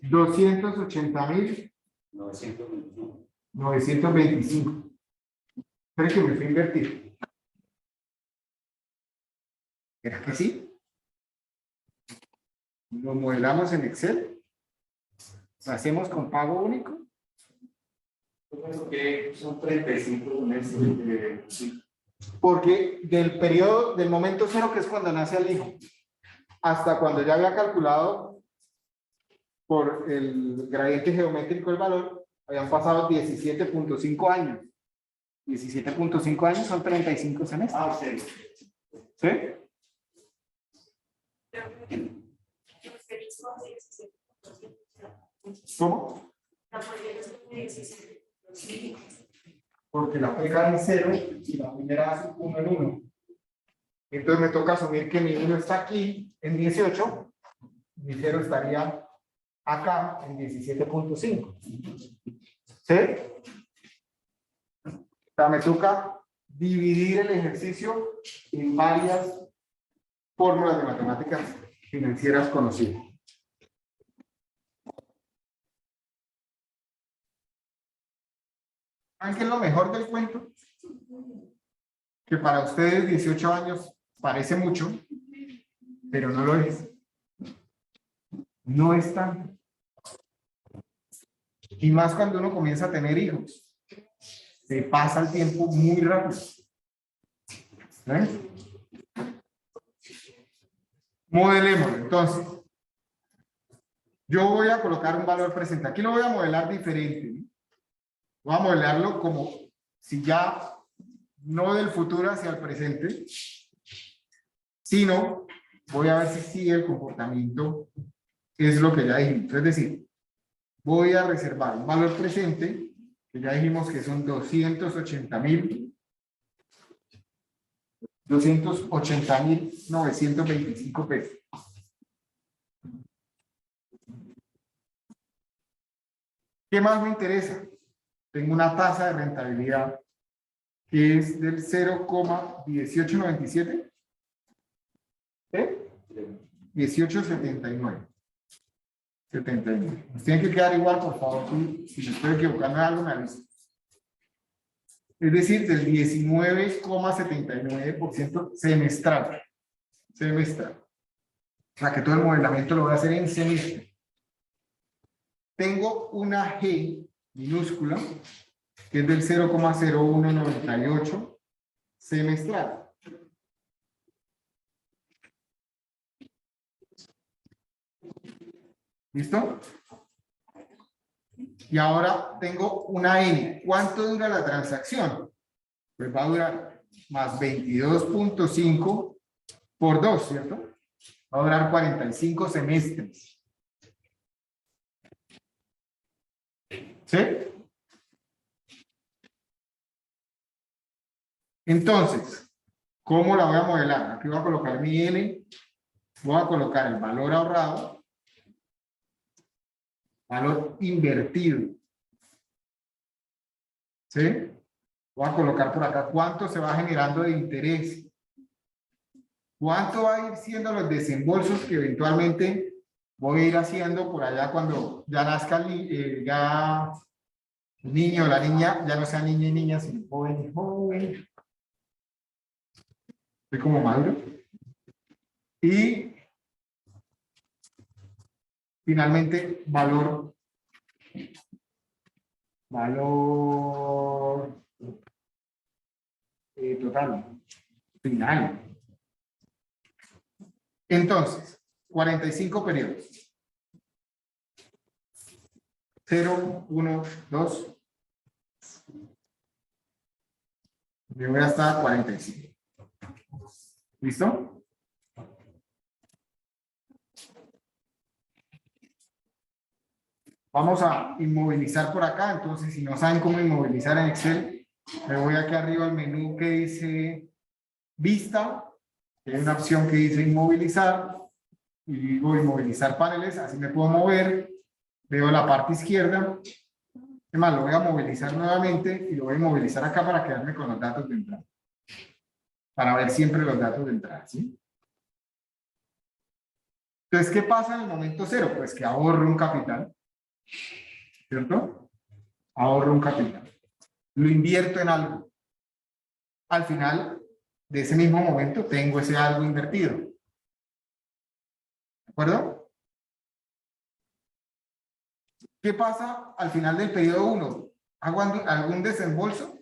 280.925. 921. Creo que me fui a invertir. ¿Era que sí? Lo modelamos en Excel. Lo hacemos con pago único. Que son 35 meses. Sí. Porque del periodo, del momento cero, que es cuando nace el hijo, hasta cuando ya había calculado por el gradiente geométrico el valor, habían pasado 17.5 años. 17.5 años son 35 semestres. Ah, sí. ¿Sí? ¿Cómo? Porque la pega en 0 y la primera hace 1 en 1. Entonces me toca asumir que mi 1 está aquí en 18, mi 0 estaría acá en 17.5. ¿Sí? O sea, me toca dividir el ejercicio en varias fórmulas de matemáticas financieras conocidas. ¿Saben qué es lo mejor del cuento? Que para ustedes 18 años parece mucho, pero no lo es. No es tanto. Y más cuando uno comienza a tener hijos. Se pasa el tiempo muy rápido. ¿Ven? Modelemos. Entonces, yo voy a colocar un valor presente. Aquí lo voy a modelar diferente, ¿no? Voy a modelarlo como si ya no del futuro hacia el presente, sino voy a ver si sigue el comportamiento, es lo que ya dijimos. Es decir, voy a reservar un valor presente, que ya dijimos que son 280.925 pesos. ¿Qué más me interesa? Tengo una tasa de rentabilidad que es del 0,1897. ¿Eh? 1879. 79. Nos tienen que quedar igual, por favor. Si me estoy equivocando en algo, me avisan. Es decir, del 19,79% semestral. Semestral. O sea que todo el modelamiento lo voy a hacer en semestre. tengo una G minúscula, que es del 0,0198 semestral. ¿Listo? Y ahora tengo una N. ¿Cuánto dura la transacción? Pues va a durar más 22.5 por 2, ¿cierto? Va a durar 45 semestres. ¿Sí? Entonces, ¿cómo la voy a modelar? Aquí voy a colocar mi N, voy a colocar el valor ahorrado, valor invertido. ¿Sí? Voy a colocar por acá cuánto se va generando de interés. ¿Cuánto va a ir siendo los desembolsos que eventualmente voy a ir haciendo por allá cuando ya nazca el niño o la niña, ya no sea niña y niña, sino joven y joven? Estoy como maduro. Y finalmente, valor total, final. Entonces, 45 periodos. 0, 1, 2. Yo voy hasta 45. ¿Listo? Vamos a inmovilizar por acá. Entonces, si no saben cómo inmovilizar en Excel, me voy aquí arriba al menú que dice Vista. Hay una opción que dice inmovilizar. Y digo inmovilizar paneles. Así me puedo mover. Veo la parte izquierda. Además, lo voy a movilizar nuevamente y lo voy a inmovilizar acá para quedarme con los datos de entrada. Para ver siempre los datos de entrada, ¿sí? Entonces, ¿qué pasa en el momento cero? Pues que ahorro un capital. ¿Cierto? Ahorro un capital. Lo invierto en algo. Al final de ese mismo momento tengo ese algo invertido. ¿De acuerdo? ¿Qué pasa al final del periodo 1? ¿Hago algún desembolso?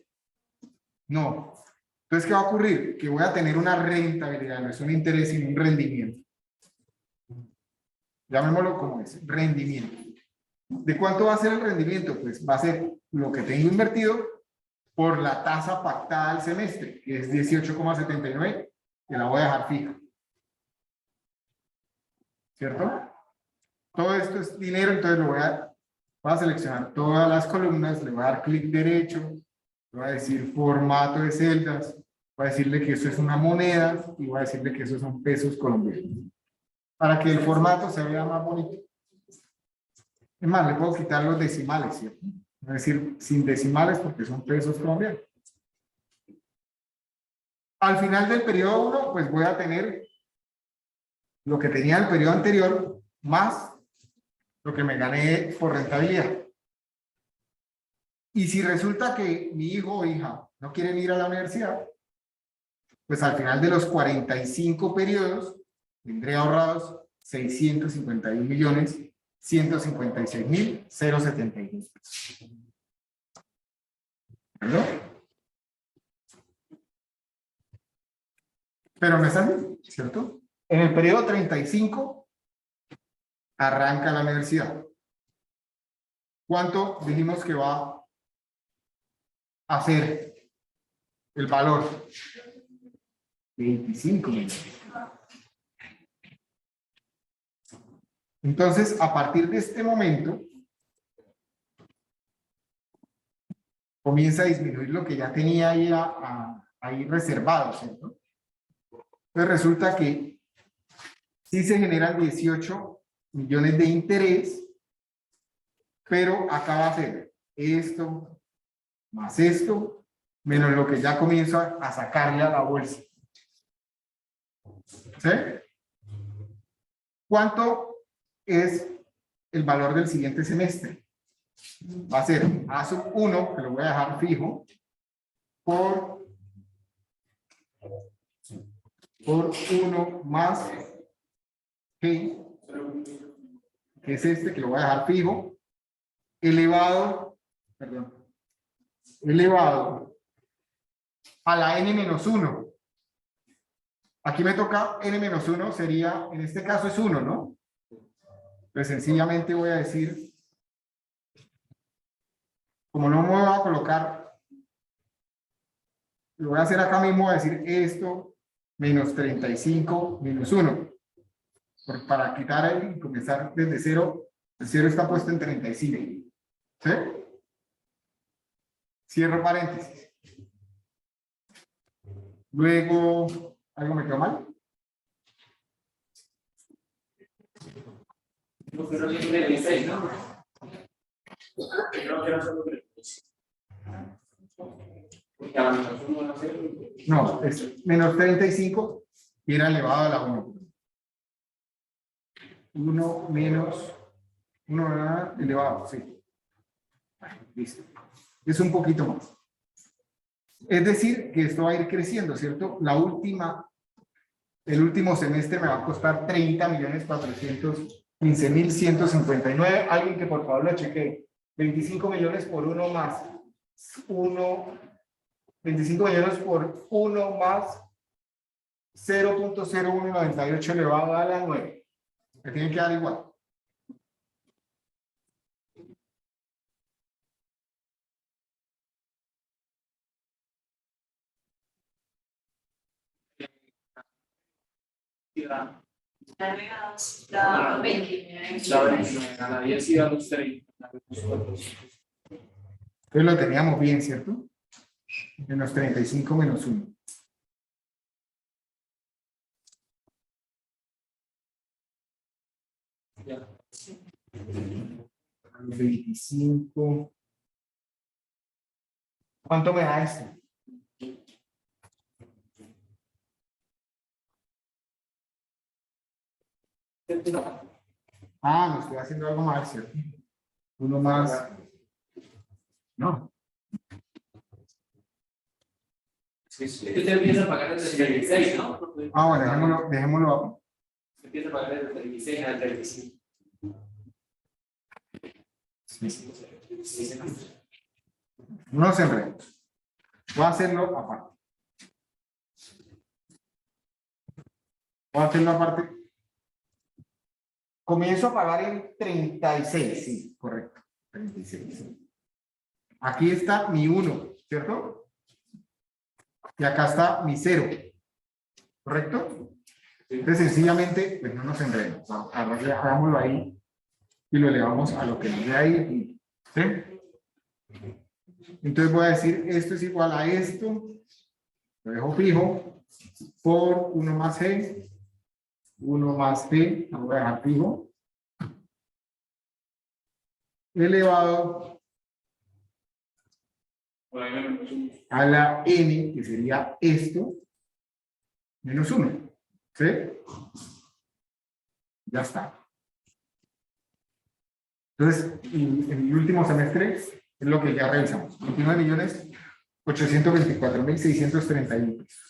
No. Entonces, ¿qué va a ocurrir? Que voy a tener una rentabilidad, no es un interés, sino un rendimiento. Llamémoslo como es, rendimiento. ¿De cuánto va a ser el rendimiento? Pues va a ser lo que tengo invertido por la tasa pactada al semestre, que es 18,79, que la voy a dejar fija. ¿Cierto? Todo esto es dinero, entonces voy a seleccionar todas las columnas, le voy a dar clic derecho, le voy a decir formato de celdas, voy a decirle que eso es una moneda y voy a decirle que esos son pesos colombianos. Para que el formato se vea más bonito. Es más, le puedo quitar los decimales, ¿cierto? Es decir, sin decimales porque son pesos colombianos. Al final del periodo 1, pues voy a tener lo que tenía el periodo anterior más lo que me gané por rentabilidad. Y si resulta que mi hijo o hija no quieren ir a la universidad, pues al final de los 45 periodos tendré ahorrados 651.156.072 pesos. ¿Verdad? Pero no es así, ¿cierto? En el periodo 35 arranca la universidad. ¿Cuánto dijimos que va a ser el valor? 25 millones. Entonces, a partir de este momento, comienza a disminuir lo que ya tenía ahí reservado, ¿cierto? Entonces resulta que sí se generan 18 millones de interés, pero acá va a ser esto, más esto, menos lo que ya comienzo a sacarle a la bolsa. ¿Sí? ¿Cuánto es el valor del siguiente semestre? Va a ser A sub 1, que lo voy a dejar fijo, por 1 más G, que es este, que lo voy a dejar fijo, elevado, perdón, elevado a la n-1. Aquí me toca n-1, sería, en este caso es 1, ¿no? Pues sencillamente voy a decir, como no me voy a colocar, lo voy a hacer acá mismo, voy a decir esto menos 35 menos 1. Para quitar y comenzar desde 0, el 0 está puesto en 35. ¿Sí? Cierro paréntesis. Luego, ¿algo me quedó mal? No quiero hacer 36, ¿no? No quiero hacer 36. Porque a la menos 1 van a hacer. No, es menos 35 y era elevado a la 1. 1 menos 1 elevado, sí. Listo. Es un poquito más. Es decir, que esto va a ir creciendo, ¿cierto? El último semestre me va a costar 30.415.159. Alguien que por favor lo chequee. 25 millones por 1 más 1. 25 millones por 1 más 0.0198 elevado a la 9. Me tiene que dar igual. La 20. La 29, a la 10 y a los 30. Entonces lo teníamos bien, ¿cierto? Menos 35 menos 1. Ya. 25. ¿Cuánto me da esto? Ah, no estoy haciendo algo mal, ¿cierto? 1 más. No. Sí, sí. Es que usted empieza a pagar desde el 36, ¿no? Ah, bueno, dejémoslo. Se empieza a pagar desde el 36 al 35. No se enreden. Voy a hacerlo aparte. Comienzo a pagar en 36, sí, correcto. 36. Aquí está mi 1, ¿cierto? Y acá está mi 0. ¿Correcto? Entonces, sencillamente, pues no nos enredemos. Hagámoslo ahí y lo elevamos a lo que nos dé ahí. ¿Sí? Entonces voy a decir, esto es igual a esto. Lo dejo fijo por 1 más G. 1 más G, lo voy a dejar fijo. Elevado a la n, que sería esto, menos 1. ¿Sí? Ya está. Entonces, en el último semestre es lo que ya revisamos. 29.824.631 pesos.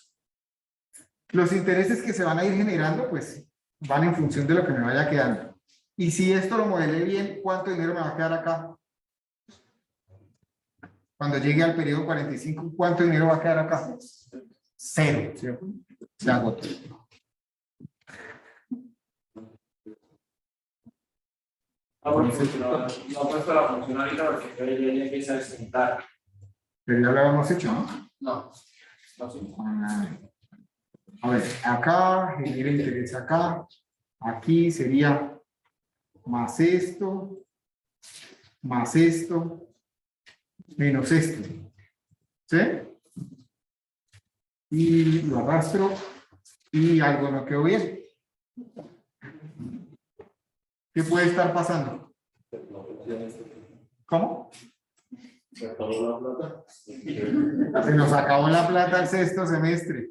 Los intereses que se van a ir generando, pues, van en función de lo que me vaya quedando. Y si esto lo modelé bien, ¿cuánto dinero me va a quedar acá? Cuando llegue al periodo 45, ¿cuánto dinero va a quedar acá? 0, ¿cierto? Se agotó. Entonces, no ha puesto la funcionalidad porque ya empieza a descontar. Pero ya lo habíamos hecho, ¿no? No. No, sí. A ver, acá genera interés acá. Aquí sería más esto, menos esto. ¿Sí? Y lo arrastro y algo no quedó bien. ¿Qué puede estar pasando? ¿Cómo? Se nos acabó la plata el sexto semestre.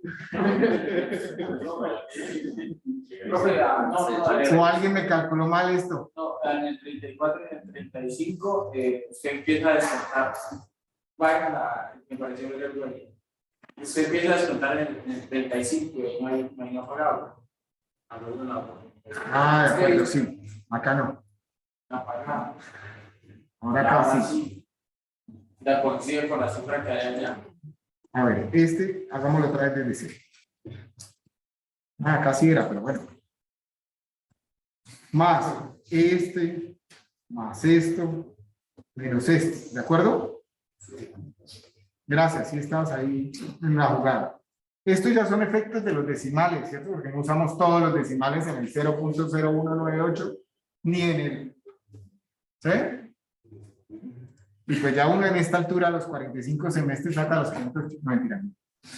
O alguien me calculó mal esto. No, en el 34 y en el 35 usted empieza a descontar. Me pareció muy bueno. Usted empieza a descontar en el 35 y no hay pagado. Ah, de acuerdo, sí. Acá no. No pagado. Ahora acá sí. La coincide con la cifra que hay allá. A ver, hagámoslo otra vez desde cero. Acá sí era, pero bueno. Más más esto, menos ¿de acuerdo? Gracias, sí estabas ahí en la jugada. Estos ya son efectos de los decimales, ¿cierto? Porque no usamos todos los decimales en el 0.0198 ni en el... ¿Sí? Y pues ya uno en esta altura, a los 45 semestres, saca los 500... No, mentira.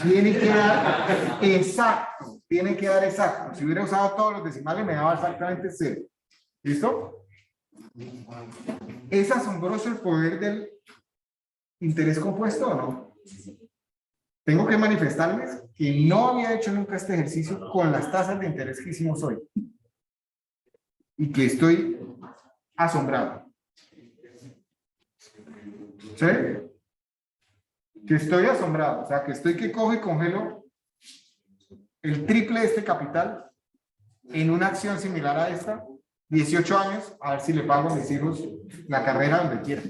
Tiene que dar exacto, tiene que dar exacto. Si hubiera usado todos los decimales, me daba exactamente 0. ¿Listo? ¿Es asombroso el poder del interés compuesto o no? Tengo que manifestarles que no había hecho nunca este ejercicio con las tasas de interés que hicimos hoy. Y que estoy asombrado. ¿Sí? Que estoy asombrado. O sea, que estoy que cojo y congelo el triple de este capital en una acción similar a esta, 18 años, a ver si le pago a mis hijos la carrera donde quieran.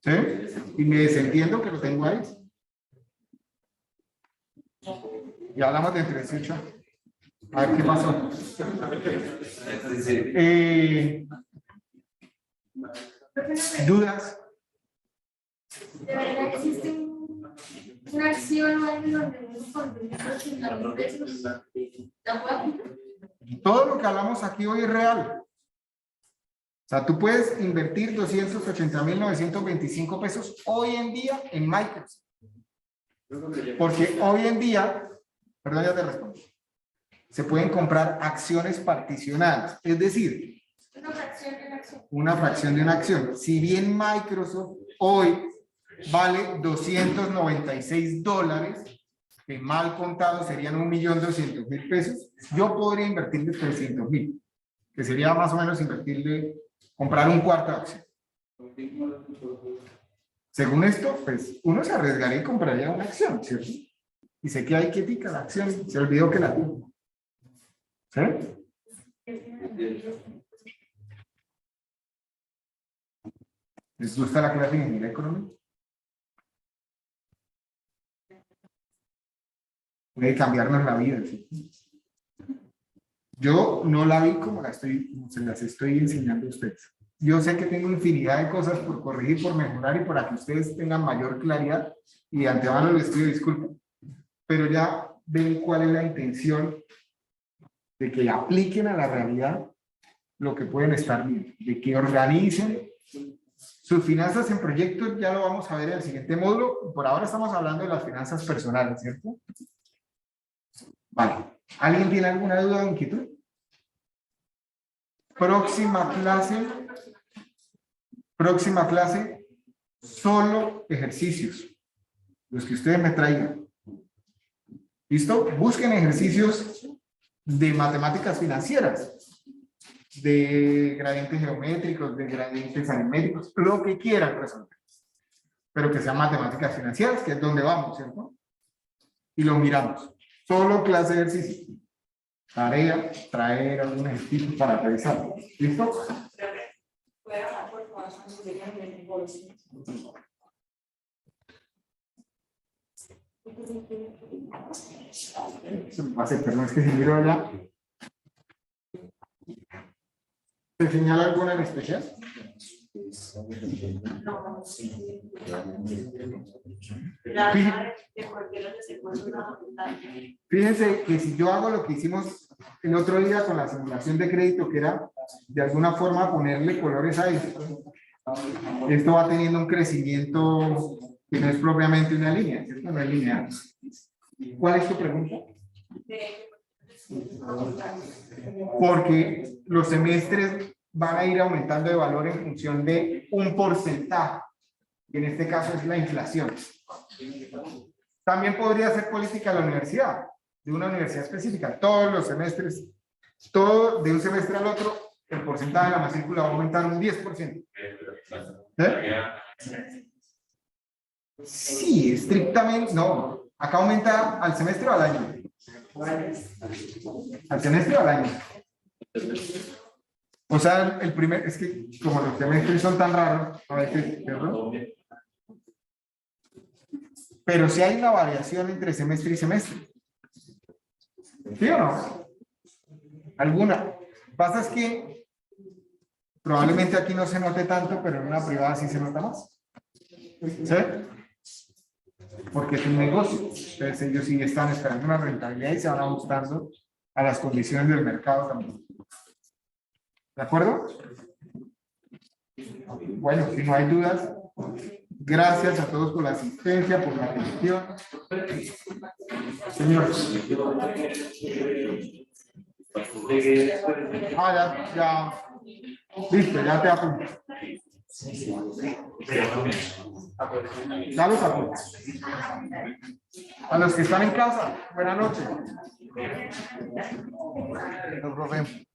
¿Sí? Y me desentiendo que lo tengo ahí. Y hablamos de 18. A ver qué pasó. ¿Dudas? ¿De verdad existe una acción o algo donde uno con 280.000 pesos la pueda? Todo lo que hablamos aquí hoy es real. O sea, tú puedes invertir 280.925 pesos hoy en día en Microsoft. Porque hoy en día, perdón, ya te respondo, se pueden comprar acciones particionadas. Es decir, Una fracción de una acción. una fracción de una acción. Si bien Microsoft hoy vale $296, que mal contado serían 1.200.000 pesos, yo podría invertirle 300.000, que sería más o menos comprar un cuarto de acción. Según esto, pues uno se arriesgaría y compraría una acción, ¿cierto? Y sé que hay que picar la acción, se olvidó que la tuvo. ¿Sí? ¿Les gusta la clase de ingeniería económica? Puede cambiarnos la vida, ¿sí? Yo no la vi como se las estoy enseñando a ustedes. Yo sé que tengo infinidad de cosas por corregir, por mejorar y para que ustedes tengan mayor claridad, y de antemano les pido disculpas. Pero ya ven cuál es la intención de que apliquen a la realidad lo que pueden estar viendo, de que organicen sus finanzas en proyectos. Ya lo vamos a ver en el siguiente módulo. Por ahora estamos hablando de las finanzas personales, ¿cierto? Vale. ¿Alguien tiene alguna duda o inquietud? Próxima clase, solo ejercicios, los que ustedes me traigan. ¿Listo? Busquen ejercicios de matemáticas financieras, de gradientes geométricos, de gradientes aritméticos, lo que quieran resolver, pero que sean matemáticas financieras, que es donde vamos, ¿cierto? Y lo miramos. Solo clase de ejercicio. Tarea, traer algún ejercicio para revisar. ¿Listo? ¿Puede hablar, por favor, sobre el bolso? Se me pasa, perdón, es que si miro allá. ¿Te señala alguna en especial? No. Fíjense que si yo hago lo que hicimos el otro día con la simulación de crédito, que era de alguna forma ponerle colores a esto va teniendo un crecimiento que no es propiamente una línea, ¿cierto? No es lineal. ¿Cuál es tu pregunta? Porque los semestres van a ir aumentando de valor en función de un porcentaje, y en este caso es la inflación. También podría ser política de la universidad, de una universidad específica. Todos los semestres, todo de un semestre al otro, el porcentaje de la matrícula va a aumentar un 10%. Sí, estrictamente, no. Acá aumenta al semestre o al año. Al semestre o al año. O sea, el primer, es que como los semestres son tan raros, a veces, ¿cierto? Pero sí hay una variación entre semestre y semestre. ¿Sí o no? ¿Alguna? Pasa es que probablemente aquí no se note tanto, pero en una privada sí se nota más. ¿Sí? Porque es un negocio. Entonces ellos sí están esperando una rentabilidad y se van ajustando a las condiciones del mercado también. ¿De acuerdo? Bueno, si no hay dudas, gracias a todos por la asistencia, por la atención. Señor. Ya. Listo, ya te apunto. Ya los apunto. A los que están en casa, buenas noches. No, profe.